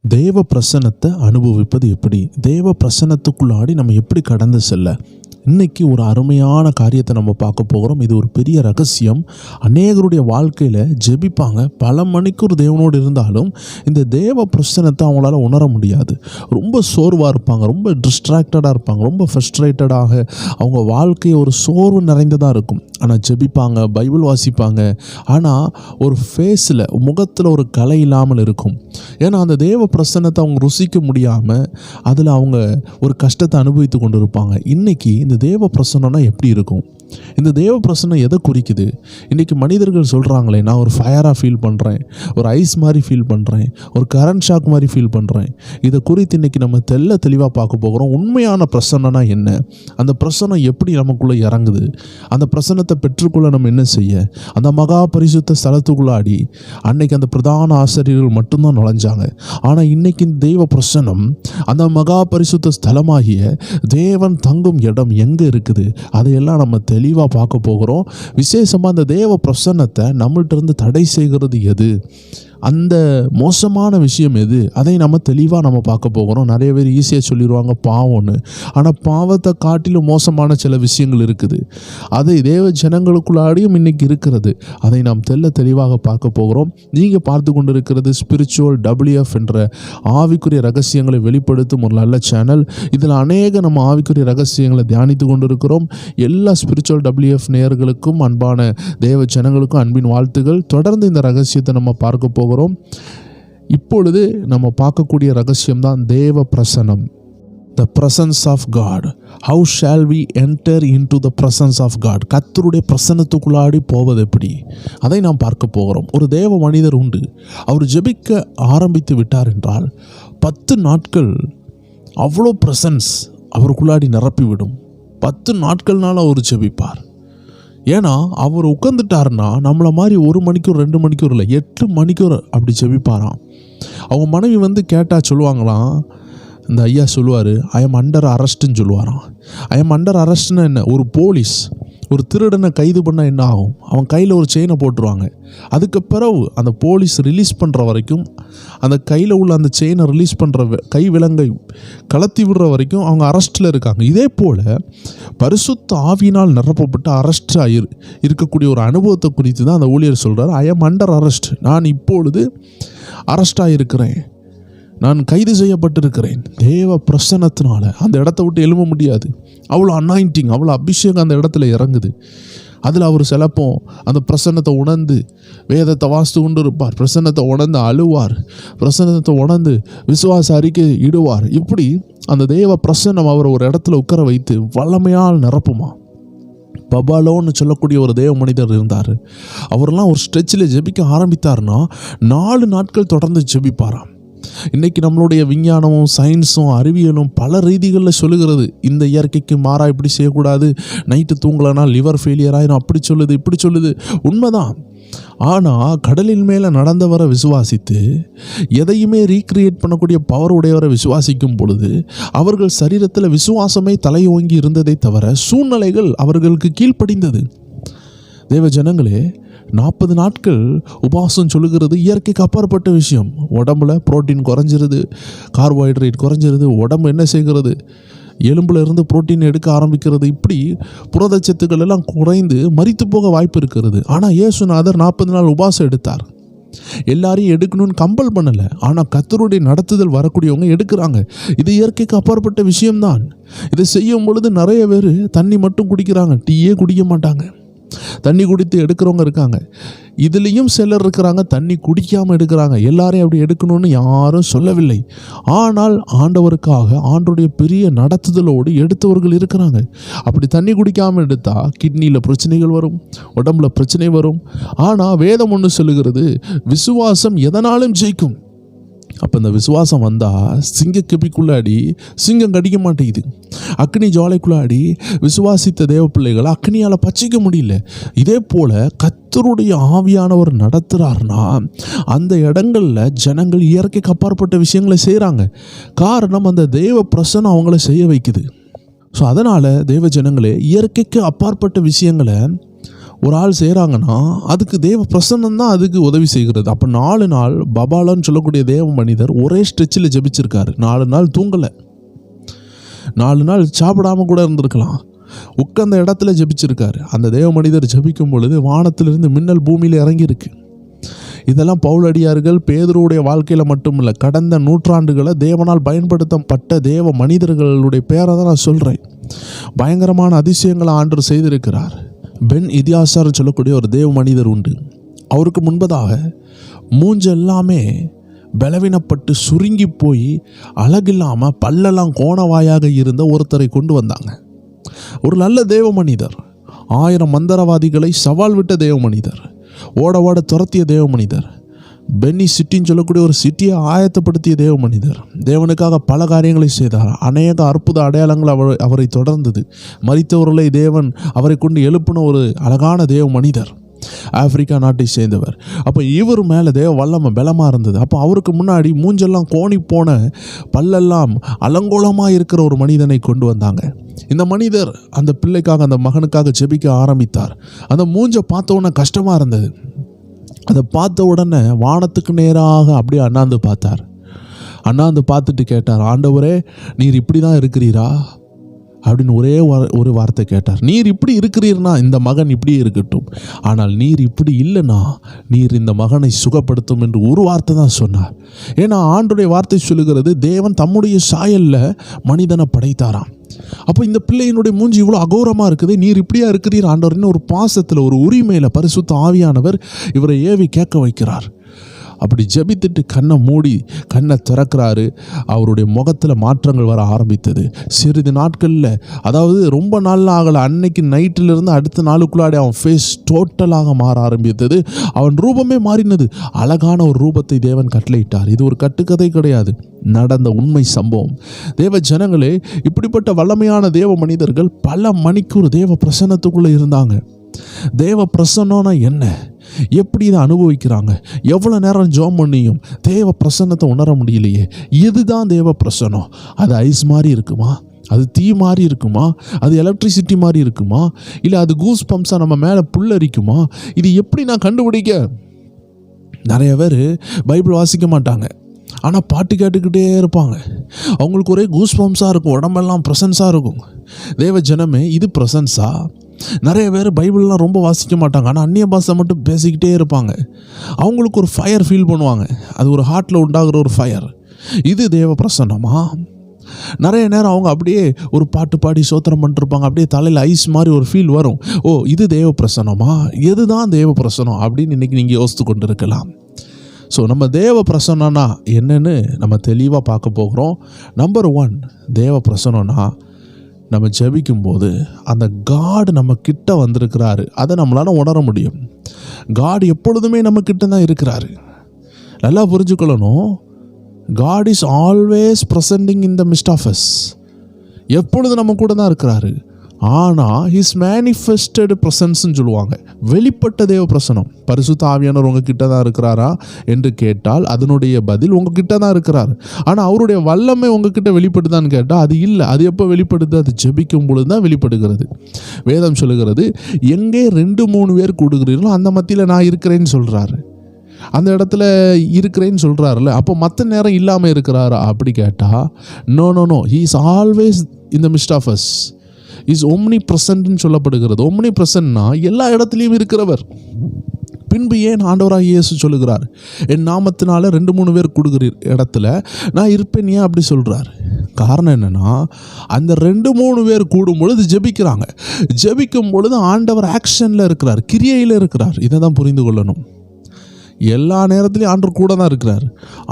தேவ பிரசன்னத்தை அனுபவிப்பது எப்படி? தேவ பிரசன்னத்துக்குள்ளாடி நம்ம எப்படி கடந்து செல்ல? இன்னைக்கு ஒரு அருமையான காரியத்தை நம்ம பார்க்க போகிறோம். இது ஒரு பெரிய ரகசியம். அநேகருடைய வாழ்க்கையில் ஜெபிப்பாங்க, பல மணிக்கூர் தேவனோடு இருந்தாலும் இந்த தேவ பிரசன்னத்தை அவங்களால உணர முடியாது. ரொம்ப சோர்வாக இருப்பாங்க, ரொம்ப டிஸ்ட்ராக்டடாக இருப்பாங்க, ரொம்ப ஃப்ரஸ்ட்ரேட்டடாக அவங்க வாழ்க்கை ஒரு சோர்வு நிறைந்ததாக இருக்கும். ஆனால் ஜெபிப்பாங்க, பைபிள் வாசிப்பாங்க, ஆனால் ஒரு ஃபேஸில் முகத்தில் ஒரு கலை இல்லாமல் இருக்கும். ஏன்னா அந்த தேவ பிரசன்னத்தை அவங்க ருசிக்க முடியாமல் அதில் அவங்க ஒரு கஷ்டத்தை அனுபவித்து கொண்டு இருப்பாங்க. இன்றைக்கி இந்த தேவ பிரசன்னம்னா எப்படி இருக்கும்? இந்த தேவ பிரசன்னம் எதை குறிக்குது? இன்றைக்கி மனிதர்கள் சொல்கிறாங்களே, நான் ஒரு ஃபயராக ஃபீல் பண்ணுறேன், ஒரு ஐஸ் மாதிரி ஃபீல் பண்ணுறேன், ஒரு கரண்ட் ஷாக் மாதிரி ஃபீல் பண்ணுறேன். இதை குறித்து இன்றைக்கி நம்ம தெளிவாக பார்க்க போகிறோம். உண்மையான பிரசன்னம்னா என்ன? அந்த பிரசன்னம் எப்படி நமக்குள்ளே இறங்குது? அந்த பிரசன்னத்தை பெற்றுக்கொள்ள நம்ம என்ன செய்ய? அந்த மகா பரிசுத்த ஸ்தலத்துக்குள்ளாடி அன்னைக்கு அந்த பிரதான ஆசிரியர்கள் மட்டும்தான் நுழைஞ்சாங்க. ஆனால் இன்றைக்கி தெய்வ பிரசன்னம் அந்த மகா பரிசுத்த ஸ்தலமாகிய தேவன் தங்கும் இடம் எங்கே இருக்குது? அதையெல்லாம் நம்ம தெளிவாக பார்க்க போகிறோம். விசேஷமாக அந்த தேவ பிரசன்னத்தை நம்மள்ட்ட இருந்து தடை செய்கிறது எது? அந்த மோசமான விஷயம் எது? அதை நம்ம தெளிவாக பார்க்க போகிறோம். நிறைய பேர் ஈஸியாக சொல்லிடுவாங்க பாவம்னு. ஆனால் பாவத்தை காட்டிலும் மோசமான சில விஷயங்கள் இருக்குது. அதை தேவ ஜனங்களுக்குள்ளாடியும் இன்றைக்கி இருக்கிறது. அதை நாம் தெளிவாக பார்க்க போகிறோம். நீங்கள் பார்த்து கொண்டு இருக்கிறது ஸ்பிரிச்சுவல் WF என்ற ஆவிக்குரிய ரகசியங்களை வெளிப்படுத்தும் ஒரு நல்ல சேனல். இதில் அநேக நம்ம ஆவிக்குரிய ரகசியங்களை தியானித்து கொண்டு இருக்கிறோம். எல்லா ஸ்பிரிச்சுவல் WF நேயர்களுக்கும், அன்பான தேவ ஜனங்களுக்கும் அன்பின் வாழ்த்துகள். தொடர்ந்து இந்த ரகசியத்தை நம்ம பார்க்க போகிறோம். இப்பொழுது நம்ம பார்க்கக்கூடிய ரகசியம் தான் தேவ பிரசன்னம். The presence of God. How shall we enter into the presence of God? கர்த்தருடைய பிரசன்னத்துக்குள்ளாடி போவது எப்படி? அதை நாம் பார்க்க போகிறோம். ஒரு தேவ மனிதர் உண்டு. அவர் ஜெபிக்க ஆரம்பித்து விட்டார் என்றால் 10 நாட்கள் அவ்வளோ பிரசன்ஸ் அவருக்குள்ளாடி நிரப்பிவிடும். 10 நாட்கள்னால அவர் ஜெபிப்பார். ஏன்னா அவர் உட்காந்துட்டாருன்னா நம்மளை மாதிரி 1 மணிக்கூர் 2 மணிக்கூர் இல்லை, 8 மணிக்கூர் அப்படி ஜெபிப்பாராம். அவங்க மனைவி கேட்டால் சொல்லுவாங்களாம், இந்த ஐயா சொல்லுவார், ஐ எம் அண்டர் அரெஸ்ட்டுன்னு சொல்லுவாராம். ஐ எம் அண்டர் அரெஸ்ட்னா என்ன? ஒரு போலீஸ் ஒரு திருடனை கைது பண்ணால் என்ன ஆகும்? அவன் கையில் ஒரு செயினை போட்டுருவாங்க. அதுக்கு பிறகு அந்த போலீஸ் ரிலீஸ் பண்ணுற வரைக்கும், அந்த கையில் உள்ள அந்த செயினை ரிலீஸ் பண்ணுற கை விலங்கை கலத்தி விடுற வரைக்கும் அவங்க அரெஸ்ட்டில் இருக்காங்க. இதே போல் பரிசுத்த ஆவியினால் நிரப்பப்பட்டு அரெஸ்ட் இருக்கக்கூடிய ஒரு அனுபவத்தை குறித்து தான் அந்த ஊழியர் சொல்கிறார். I am under arrest. நான் இப்பொழுது அரெஸ்டாக இருக்கிறேன், நான் கைது செய்யப்பட்டிருக்கிறேன். தேவ பிரசன்னத்தினால அந்த இடத்த விட்டு எழும்ப முடியாது. அவ்வளோ அனாயிண்டிங், அவ்வளோ அபிஷேகம் அந்த இடத்துல இறங்குது. அதில் அவர் சிலப்போ அந்த பிரசன்னத்தை உணர்ந்து வேதத்தை வாசித்து கொண்டு இருப்பார். பிரசன்னத்தை உணர்ந்து அழுவார், பிரசன்னத்தை உணர்ந்து விசுவாச அறிக்கை இடுவார். இப்படி அந்த தேவ பிரசன்னம் அவர் ஒரு இடத்துல உட்கார வைத்து வல்லமையால் நிரப்புமா. பபாலோன்னு சொல்லக்கூடிய ஒரு தேவ மனிதர் இருந்தார். அவரெல்லாம் ஒரு ஸ்ட்ரெச்சில் ஜெபிக்க ஆரம்பித்தார்னா 4 நாட்கள் தொடர்ந்து ஜெபிப்பாராம். இன்றைக்கி நம்மளுடைய விஞ்ஞானமும் சயின்ஸும் அறிவியலும் பல ரீதிகளில் சொல்லுகிறது, இந்த இயற்கைக்கு மாறா இப்படி செய்யக்கூடாது, நைட்டு தூங்கலைன்னா லிவர் ஃபெயிலியர் ஆயிரும், அப்படி சொல்லுது இப்படி சொல்லுது. உண்மைதான். ஆனால் கடலின் மேலே நடந்தவரை விசுவாசித்து எதையுமே ரீக்ரியேட் பண்ணக்கூடிய பவர் உடையவரை விசுவாசிக்கும் பொழுது அவர்கள் சரீரத்தில் விசுவாசமே தலையோங்கி இருந்ததை தவிர சூழ்நிலைகள் அவர்களுக்கு கீழ்ப்படிந்தது. தேவ ஜனங்களே, 40 நாட்கள் உபவாசம் சொல்லுகிறது இயற்கைக்கு அப்பாற்பட்ட விஷயம். உடம்புல புரோட்டீன் குறைஞ்சிருது, கார்போஹைட்ரேட் குறைஞ்சிருது. உடம்பு என்ன செய்கிறது? எலும்புல இருந்து புரோட்டீன் எடுக்க ஆரம்பிக்கிறது. இப்படி புரதச்சத்துக்கள் எல்லாம் குறைந்து மரித்து போக வாய்ப்பு இருக்கிறது. ஆனால் இயேசுநாதர் 40 நாள் உபவாசம் எடுத்தார். எல்லாரையும் எடுக்கணும்னு கம்பல் பண்ணலை. ஆனால் கர்த்தருடைய நடத்துதல் வரக்கூடியவங்க எடுக்கிறாங்க. இது இயற்கைக்கு அப்பாற்பட்ட விஷயம்தான். இதை செய்யும் பொழுது நிறைய பேர் தண்ணி மட்டும் குடிக்கிறாங்க, டீயே குடிக்க மாட்டாங்க. தண்ணி குடித்து எடுக்கிறவங்க இருக்காங்க. இதுலேயும் சிலர் இருக்கிறாங்க தண்ணி குடிக்காமல் எடுக்கிறாங்க. எல்லாரையும் அப்படி எடுக்கணும்னு யாரும் சொல்லவில்லை. ஆனால் ஆண்டவருக்காக ஆண்டவருடைய பெரிய நடத்துதலோடு எடுத்தவர்கள் இருக்கிறாங்க. அப்படி தண்ணி குடிக்காமல் எடுத்தால் கிட்னியில் பிரச்சனைகள் வரும், உடம்புல பிரச்சனை வரும். ஆனால் வேதம் ஒன்று சொல்லுகிறது, விசுவாசம் எதனாலும் ஜெயிக்கும். அப்போ இந்த விசுவாசம் வந்தால் சிங்கக்கெபிக்குள்ளாடி சிங்கம் கடிக்க மாட்டேங்குது. அக்னி ஜுவாலைக்குள்ளாடி விசுவாசித்த தேவ பிள்ளைகளை அக்னியால் பச்சிக்க முடியல. இதே போல் கர்த்தருடைய ஆவியானவர் நடத்துகிறார்னா அந்த இடங்களில் ஜனங்கள் இயற்கைக்கு அப்பாற்பட்ட விஷயங்களை செய்கிறாங்க. காரணம், அந்த தேவ பிரசன்னம் அவங்கள செய்ய வைக்குது. ஸோ அதனால் தேவ ஜனங்களே, இயற்கைக்கு அப்பாற்பட்ட விஷயங்களை ஒரு ஆள் செய்கிறாங்கன்னா அதுக்கு தேவ பிரசன்னம் தான் அதுக்கு உதவி செய்கிறது. அப்போ 4 நாள் பபாலான்னு சொல்லக்கூடிய தேவ மனிதர் ஒரே ஸ்ட்ரெச்சில் ஜெபிச்சிருக்காரு. 4 நாள் தூங்கலை, 4 நாள் சாப்பிடாம கூட இருந்திருக்கலாம், உட்கார்ந்த இடத்துல ஜெபிச்சிருக்காரு. அந்த தேவ மனிதர் ஜெபிக்கும் பொழுது வானத்திலிருந்து மின்னல் பூமியில் இறங்கியிருக்கு. இதெல்லாம் பவுலடியார்கள் பேதுருவுடைய வாழ்க்கையில் மட்டும் இல்லை, கடந்த நூற்றாண்டுகளை தேவனால் பயன்படுத்தப்பட்ட தேவ மனிதர்களுடைய பேரை தான் நான் சொல்கிறேன். பயங்கரமான அதிசயங்களை ஆண்டவர் செய்திருக்கிறார். பென் இதியாசார் சொல்லக்கூடிய ஒரு தேவ மனிதர் உண்டு. அவருக்கு முன்பதாக மூஞ்ச எல்லாமே பலவீனப்பட்டு சுருங்கி போய் அழகில்லாமல் பல்லெல்லாம் கோணவாயாக இருந்த ஒருத்தரை கொண்டு வந்தாங்க. ஒரு நல்ல தேவ மனிதர், 1000 மந்திரவாதிகளை சவால் விட்ட தேவ மனிதர், ஓட ஓட துரத்திய தேவ மனிதர், பென்னி சிட்டின்னு சொல்லக்கூடிய ஒரு சிட்டியை ஆயத்தப்படுத்திய தேவ மனிதர். தேவனுக்காக பல காரியங்களை செய்தார். அநேக அற்புத அடையாளங்கள் அவரை தொடர்ந்தது. மரித்தவர்களை தேவன் அவரை கொண்டு எழுப்பின ஒரு அழகான தேவ மனிதர், ஆப்பிரிக்கா நாட்டை சேர்ந்தவர். அப்போ இவர் மேலே தேவ வல்லமை பலமாக இருந்தது. அப்போ அவருக்கு முன்னாடி மூஞ்செல்லாம் கோணி போன பல்லெல்லாம் அலங்கோலமாக இருக்கிற ஒரு மனிதனை கொண்டு வந்தாங்க. இந்த மனிதர் அந்த பிள்ளைக்காக, அந்த மகனுக்காக ஜெபிக்க ஆரம்பித்தார். அந்த மூஞ்சை பார்த்த உடனே கஷ்டமாக இருந்தது. அதை பார்த்த உடனே வானத்துக்கு நேராக அப்படியே அண்ணாந்து பார்த்தார். அண்ணாந்து பார்த்துட்டு கேட்டார், ஆண்டவரே நீர் இப்படி தான் இருக்கிறீரா அப்படின்னு ஒரு வார்த்தை கேட்டார். நீர் இப்படி இருக்கிறீர்னா இந்த மகன் இப்படியே இருக்கட்டும், ஆனால் நீர் இப்படி இல்லைனா நீர் இந்த மகனை சுகப்படுத்தும் என்று ஒரு வார்த்தை தான் சொன்னார். ஏன்னா ஆண்டுடைய வார்த்தை சொல்லுகிறது, தேவன் தம்முடைய சாயலில் மனிதனை படைத்தாராம். அப்போ இந்த பிள்ளையினுடைய மூஞ்சி இவ்வளோ அகோரமாக இருக்குது, நீர் இப்படியா இருக்கிறீர் ஆண்டவர்னு ஒரு பாசத்தில், ஒரு உரிமையில் பரிசுத்த ஆவியானவர் இவரை ஏவி கேட்க வைக்கிறார். அப்படி ஜெபித்துட்டு கண்ணை மூடி கண்ணை திறக்கிறாரு. அவருடைய முகத்தில் மாற்றங்கள் வர ஆரம்பித்தது. சிறிது நாட்களில், அதாவது ரொம்ப நாள் ஆகலை, அன்னைக்கு நைட்டிலிருந்து அடுத்த நாளுக்குள்ளாடி அவன் ஃபேஸ் டோட்டலாக மாற ஆரம்பித்தது. அவன் ரூபமே மாறினது. அழகான ஒரு ரூபத்தை தேவன் கட்டளையிட்டார். இது ஒரு கட்டுக்கதை கிடையாது, நடந்த உண்மை சம்பவம். தேவ ஜனங்களே, இப்படிப்பட்ட வல்லமையான தேவ மனிதர்கள் பல மணிக்கூர் தேவ பிரசன்னத்துக்குள்ளே இருந்தாங்க. தேவ பிரசன்னம்னா என்ன, எப்படி இதை அனுபவிக்கிறாங்க, எவ்வளோ நேரம் ஜெபம் பண்ணியும் தேவ பிரசன்னத்தை உணர முடியலையே. இதுதான் தேவ பிரசன்னம். அது ஐஸ் மாதிரி இருக்குமா, அது தீ மாதிரி இருக்குமா, அது எலக்ட்ரிசிட்டி மாதிரி இருக்குமா, இல்லை அது கூஸ் பம்ப்ஸாக நம்ம மேலே புல்லரிக்குமா, இது எப்படி நான் கண்டுபிடிக்க? நிறைய பேர் பைபிள் வாசிக்க மாட்டாங்க, ஆனால் பாட்டு கேட்டுக்கிட்டே இருப்பாங்க. அவங்களுக்கு ஒரே கூஸ் பம்ப்ஸாக இருக்கும், உடம்பெல்லாம் ப்ரெசன்ஸாக இருக்கும். தேவ ஜனமே, இது ப்ரெசன்ஸா? நிறைய பேர் பைபிள்லாம் ரொம்ப வாசிக்க மாட்டாங்க, ஆனால் அந்நிய பாஷை மட்டும் பேசிக்கிட்டே இருப்பாங்க. அவங்களுக்கு ஒரு ஃபயர் ஃபீல் பண்ணுவாங்க, அது ஒரு ஹார்ட்டில் உண்டாகிற ஒரு ஃபயர். இது தேவ பிரசன்னமா? நிறைய நேரம் அவங்க அப்படியே ஒரு பாட்டு பாடி சோத்திரம் பண்ணிருப்பாங்க, அப்படியே தலையில் ஐஸ் மாதிரி ஒரு ஃபீல் வரும். ஓ, இது தேவ பிரசன்னமா? எதுதான் தேவ பிரசன்னம் அப்படின்னு இன்றைக்கி நீங்கள் யோசித்து கொண்டு இருக்கலாம். ஸோ நம்ம தேவ பிரசன்னம்னா என்னன்னு நம்ம தெளிவாக பார்க்க போகிறோம். நம்பர் 1, தேவ பிரசன்னம்னா நம்ம ஜெபிக்கும்போது அந்த காட் நம்ம கிட்ட வந்திருக்கிறாரு, அதை நம்மளால் உணர முடியும். காட் எப்பொழுதுமே நம்ம கிட்ட தான் இருக்கிறாரு. நல்லா புரிஞ்சுக்கொள்ளணும், God is always presenting in the midst of us. எப்பொழுது நம்ம கூட தான் இருக்கிறாரு. ஆனால் ஹிஸ் மேனிஃபெஸ்டட் ப்ரெசன்ஸ்ன்னு சொல்லுவாங்க, வெளிப்பட்ட தேவ பிரசனம். பரிசுத்த ஆவியானவர் உங்ககிட்ட தான் இருக்கிறாரா என்று கேட்டால் அதனுடைய பதில் உங்ககிட்ட தான் இருக்கிறார். ஆனால் அவருடைய வல்லமை உங்ககிட்ட வெளிப்படுதான்னு கேட்டால் அது இல்லை. அது எப்போ வெளிப்படுது? அது ஜெபிக்கும் பொழுது தான் வெளிப்படுகிறது. வேதம் சொல்லுகிறது, எங்கே 2-3 பேர் கூடுகிறீர்களோ அந்த மத்தியில் நான் இருக்கிறேன்னு சொல்கிறாரு. அந்த இடத்துல இருக்கிறேன்னு சொல்கிறாருல்ல, அப்போ மற்ற நேரம் இல்லாமல் இருக்கிறாரா அப்படி கேட்டால் no no no, he is always in the midst of us. Is omni ப்ரெசன்ட்னு சொல்லப்படுகிறது. ஒம்னி ப்ரெசன்ட்னா எல்லா இடத்துலையும் இருக்கிறவர். பின்பு ஏன் ஆண்டவராக இயேசு சொல்லுகிறார், என் நாமத்தினால 2-3 பேர் கூடுகிற இடத்துல நான் இருப்பேன், ஏன் அப்படி சொல்கிறார்? காரணம் என்னென்னா, அந்த 2-3 பேர் கூடும் பொழுது ஜெபிக்கிறாங்க. ஜெபிக்கும் பொழுது ஆண்டவர் ஆக்ஷனில் இருக்கிறார், கிரியையில் இருக்கிறார். இதை தான் புரிந்து கொள்ளணும். எல்லா நேரத்துலையும் ஆண்டவர் கூட தான் இருக்கிறார்,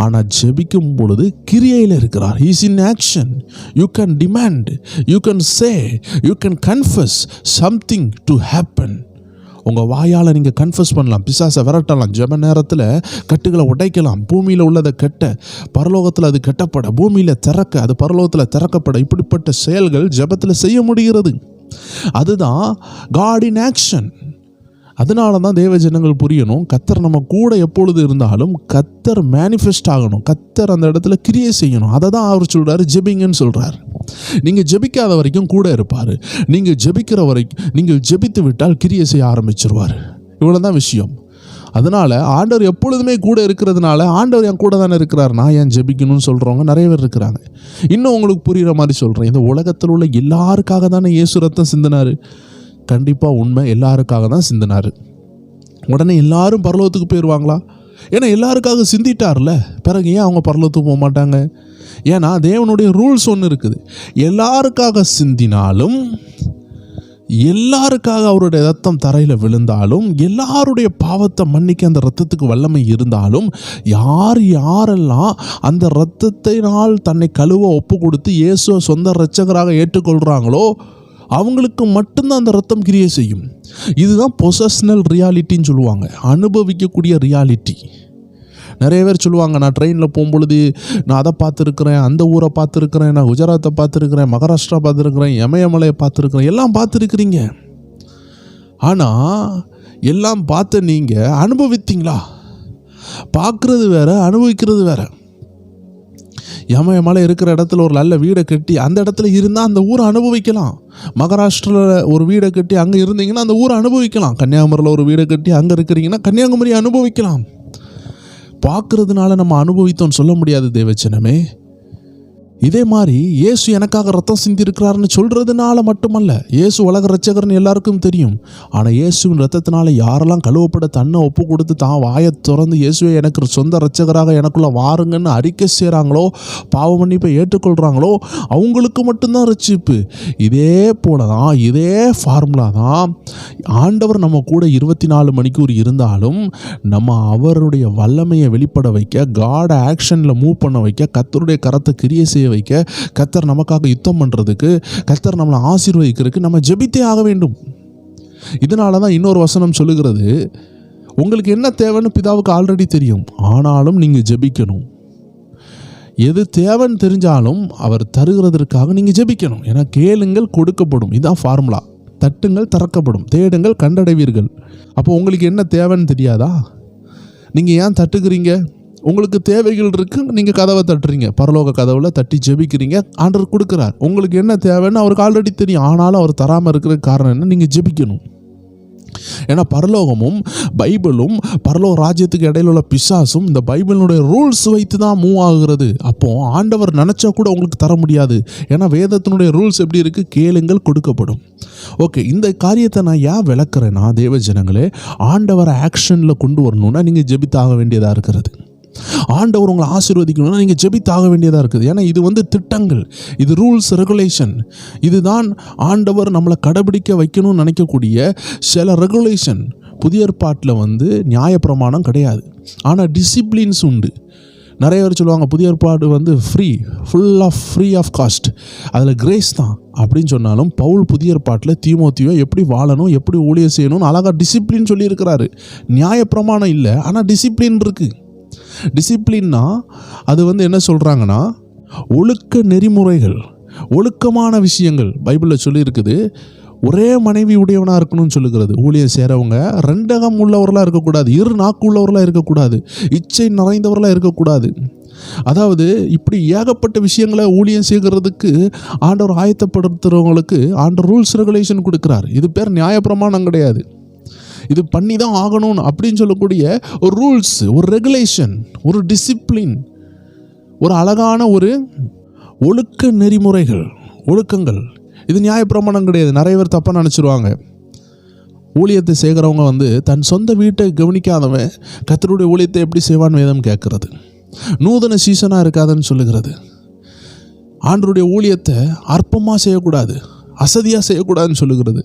ஆனால் ஜெபிக்கும் பொழுது கிரியையில் இருக்கிறார். He is in action. You can demand, you can say, you can confess something to happen. உங்கள் வாயால் நீங்கள் கன்ஃபஸ் பண்ணலாம், பிசாசை விரட்டலாம், ஜெப நேரத்தில் கட்டுகளை உடைக்கலாம், பூமியில் உள்ளதை கட்ட பரலோகத்தில் அது கட்டப்பட, பூமியில் திறக்க அது பரலோகத்தில் திறக்கப்பட, இப்படிப்பட்ட செயல்கள் ஜெபத்தில் செய்ய முடிகிறது. அதுதான் God in action. அதனால தான் தேவ ஜனங்கள் புரியணும், கர்த்தர் நம்ம கூட எப்பொழுது இருந்தாலும் கர்த்தர் மேனிஃபெஸ்ட் ஆகணும், கர்த்தர் அந்த இடத்துல கிரியை செய்யணும். அதை தான் அவர் சொல்கிறாரு, ஜெபிங்கன்னு சொல்கிறார். நீங்கள் ஜெபிக்காத வரைக்கும் கூட இருப்பார். நீங்கள் ஜெபிக்கிற வரைக்கும், நீங்கள் ஜெபித்து விட்டால் கிரியை செய்ய ஆரம்பிச்சிருவார். இவ்வளோ தான் விஷயம். அதனால் ஆண்டவர் எப்பொழுதுமே கூட இருக்கிறதுனால, ஆண்டவர் என் கூட தானே இருக்கிறார், நான் ஏன் ஜெபிக்கணும்னு சொல்கிறவங்க நிறைய பேர் இருக்கிறாங்க. இன்னும் உங்களுக்கு புரிகிற மாதிரி சொல்கிறேன், இந்த உலகத்தில் உள்ள எல்லாருக்காக தானே இயேசு ரத்தம் சிந்தினார். கண்டிப்பாக உண்மை, எல்லாருக்காக தான் சிந்தினார். உடனே எல்லாரும் பரலோகத்துக்கு போயிடுவாங்களா? ஏன்னா எல்லாருக்காக சிந்திட்டார்ல, பிறகு ஏன் அவங்க பரலோகத்துக்கு போக மாட்டாங்க? ஏன்னா தேவனுடைய ரூல்ஸ் ஒன்று இருக்குது. எல்லாருக்காக சிந்தினாலும், எல்லாருக்காக அவருடைய ரத்தம் தரையில் விழுந்தாலும், எல்லாருடைய பாவத்தை மன்னிக்க அந்த ரத்தத்துக்கு வல்லமை இருந்தாலும், யாரெல்லாம் அந்த இரத்தத்தினால் தன்னை கழுவ ஒப்பு கொடுத்து இயேசுவை சொந்த இரட்சகராக ஏற்றுக்கொள்கிறாங்களோ அவங்களுக்கு மட்டும்தான் அந்த ரத்தம் கிரியை செய்யும். இதுதான் பொசஷனல் ரியாலிட்டின்னு சொல்லுவாங்க, அனுபவிக்கக்கூடிய ரியாலிட்டி. நிறைய பேர் சொல்லுவாங்க, நான் ட்ரெயினில் போகும்பொழுது நான் அதை பார்த்துருக்குறேன், அந்த ஊரை பார்த்துருக்குறேன், நான் குஜராத்தை பார்த்துருக்குறேன், மகாராஷ்டிரா பார்த்துருக்குறேன், இமயமலையை பார்த்துருக்குறேன். எல்லாம் பார்த்துருக்குறீங்க. ஆனால் எல்லாம் பார்த்த நீங்கள் அனுபவித்தீங்களா? பார்க்குறது வேறு, அனுபவிக்கிறது வேறு. இமயமலை இருக்கிற இடத்துல ஒரு நல்ல வீடை கட்டி அந்த இடத்துல இருந்தால் அந்த ஊரை அனுபவிக்கலாம். மகாராஷ்டிராவில் ஒரு வீடை கட்டி அங்கே இருந்தீங்கன்னா அந்த ஊரை அனுபவிக்கலாம். கன்னியாகுமரியில் ஒரு வீடை கட்டி அங்கே இருக்கிறீங்கன்னா கன்னியாகுமரி அனுபவிக்கலாம். பார்க்கறதுனால நம்ம அனுபவித்தோன்னு சொல்ல முடியாது தேவச்சனமே. இதே மாதிரி இயேசு எனக்காக ரத்தம் சிந்திருக்கிறாருன்னு சொல்கிறதுனால மட்டுமல்ல, இயேசு உலக ரட்சகர்னு எல்லாருக்கும் தெரியும். ஆனால் இயேசுவின் ரத்தத்தினால யாரெல்லாம் கழுவப்பட தன்னை ஒப்பு கொடுத்து தான் வாயை திறந்து இயேசுவை எனக்கு சொந்த ரட்சகராக எனக்குள்ளே வாருங்கன்னு அறிக்கை செய்கிறாங்களோ, பாவ மன்னிப்பை ஏற்றுக்கொள்கிறாங்களோ அவங்களுக்கு மட்டும்தான் ரட்சிப்பு. இதே போல தான், இதே ஃபார்முலா தான் ஆண்டவர் நம்ம கூட 24 மணிக்கூர் இருந்தாலும் நம்ம அவருடைய வல்லமையை வெளிப்பட வைக்க, காட் ஆக்ஷனில் மூவ் பண்ண வைக்க, கர்த்தருடைய கரத்தை கிரியை செய்ய வைக்க, கர்த்தர் நமக்காக யுத்தம் பண்ணுறதுக்கு, கர்த்தர் நம்மளை ஆசீர்வதிக்கிறதுக்கு நம்ம ஜெபித்தே ஆக வேண்டும். இதனால தான் இன்னொரு வசனம் சொல்லுகிறது, உங்களுக்கு என்ன தேவைன்னு பிதாவுக்கு ஆல்ரெடி தெரியும், ஆனாலும் நீங்கள் ஜெபிக்கணும். எது தேவைன்னு தெரிஞ்சாலும் அவர் தருகிறதற்காக நீங்கள் ஜெபிக்கணும். ஏன்னா கேளுங்கள் கொடுக்கப்படும், இதுதான் ஃபார்முலா. தட்டுங்கள் திறக்கப்படும், தேடுங்கள் கண்டடைவீர்கள். அப்போ உங்களுக்கு என்ன தேவைன்னு தெரியாதா? நீங்கள் ஏன் தட்டுக்கிறீங்க? உங்களுக்கு தேவைகள் இருக்குது, நீங்கள் கதவை தட்டுறீங்க, பரலோக கதவில் தட்டி ஜெபிக்கிறீங்க, ஆண்டவர் கொடுக்குறார். உங்களுக்கு என்ன தேவைன்னு அவருக்கு ஆல்ரெடி தெரியும், ஆனாலும் அவர் தராமல் இருக்கிற காரணம் என்ன? நீங்கள் ஜெபிக்கணும். ஏன்னா பரலோகமும் பைபிளும், பரலோக ராஜ்யத்துக்கு இடையில உள்ள பிசாசும் இந்த பைபிளுடைய ரூல்ஸ் வைத்து தான் மூவ் ஆகுறது. அப்போ ஆண்டவர் நினச்சா கூட உங்களுக்கு தர முடியாது. ஏன்னா வேதத்தினுடைய ரூல்ஸ் எப்படி இருக்குது? கேளுங்கள் கொடுக்கப்படும். ஓகே, இந்த காரியத்தை நான் ஏன் விளக்குறேன்னா, தேவ ஜனங்களே, ஆண்டவரை ஆக்ஷனில் கொண்டு வரணும்னா நீங்கள் ஜெபித்தாக வேண்டியதாக இருக்கிறது. ஆண்டவர் உங்களை ஆசீர்வதிக்கணும்னா நீங்கள் ஜெபித்தாக வேண்டியதாக இருக்குது. ஏன்னா இது திட்டங்கள், இது ரூல்ஸ் ரெகுலேஷன். இதுதான் ஆண்டவர் நம்மளை கடைபிடிக்க வைக்கணும்னு நினைக்கக்கூடிய சில ரெகுலேஷன். புதிய ஏற்பாட்டில் நியாயப்பிரமாணம் கிடையாது, ஆனால் டிசிப்ளின்ஸ் உண்டு. நிறைய பேர் சொல்லுவாங்க புதிய ஏற்பாடு ஃப்ரீ ஆஃப் காஸ்ட், அதில் கிரேஸ் தான் அப்படின்னு சொன்னாலும், பவுல் புதிய ஏற்பாட்டில் தீமோத்தேயுவை எப்படி வாழணும், எப்படி ஊழியம் செய்யணும்னு அழகாக டிசிப்ளின் சொல்லியிருக்கிறாரு. நியாயப்பிரமாணம் இல்லை, ஆனால் டிசிப்ளின் இருக்குது. டிசிப்ளின்னா அது என்ன சொல்கிறாங்கன்னா, ஒழுக்க நெறிமுறைகள், ஒழுக்கமான விஷயங்கள். பைபிளில் சொல்லியிருக்குது, ஒரே மனைவி உடையவனாக இருக்கணும்னு சொல்லுகிறது. ஊழியம் செய்கிறவங்க 2 அகம் உள்ளவர்களாக இருக்கக்கூடாது, 2 நாக்கு உள்ளவர்களாக இருக்கக்கூடாது, இச்சை நிறைந்தவர்களாக இருக்கக்கூடாது. அதாவது இப்படி ஏகப்பட்ட விஷயங்களை ஊழியம் செய்கிறதுக்கு ஆண்டவர் ஆயத்தப்படுத்துகிறவங்களுக்கு ஆண்டவர் ரூல்ஸ் ரெகுலேஷன் கொடுக்குறார். இது பேர் நியாயப்பிரமாணம் கிடையாது. இது பண்ணி தான் ஆகணும்னு அப்படின்னு சொல்லக்கூடிய ஒரு ரூல்ஸ், ஒரு ரெகுலேஷன், ஒரு டிசிப்ளின், ஒரு அழகான ஒரு ஒழுக்க நெறிமுறைகள், ஒழுக்கங்கள். இது நியாயப்பிரமாணம் கிடையாது. நிறைய பேர் தப்பாக நினச்சிருவாங்க. ஊழியத்தை செய்கிறவங்க தன் சொந்த வீட்டை கவனிக்காதவன் கர்த்தருடைய ஊழியத்தை எப்படி செய்வான்னு வேதம் கேட்கறது. நூதன சீசனாக இருக்காதுன்னு சொல்லுகிறது. ஆண்டவருடைய ஊழியத்தை அற்பமாக செய்யக்கூடாது, அசதியாக செய்யக்கூடாதுன்னு சொல்லுகிறது.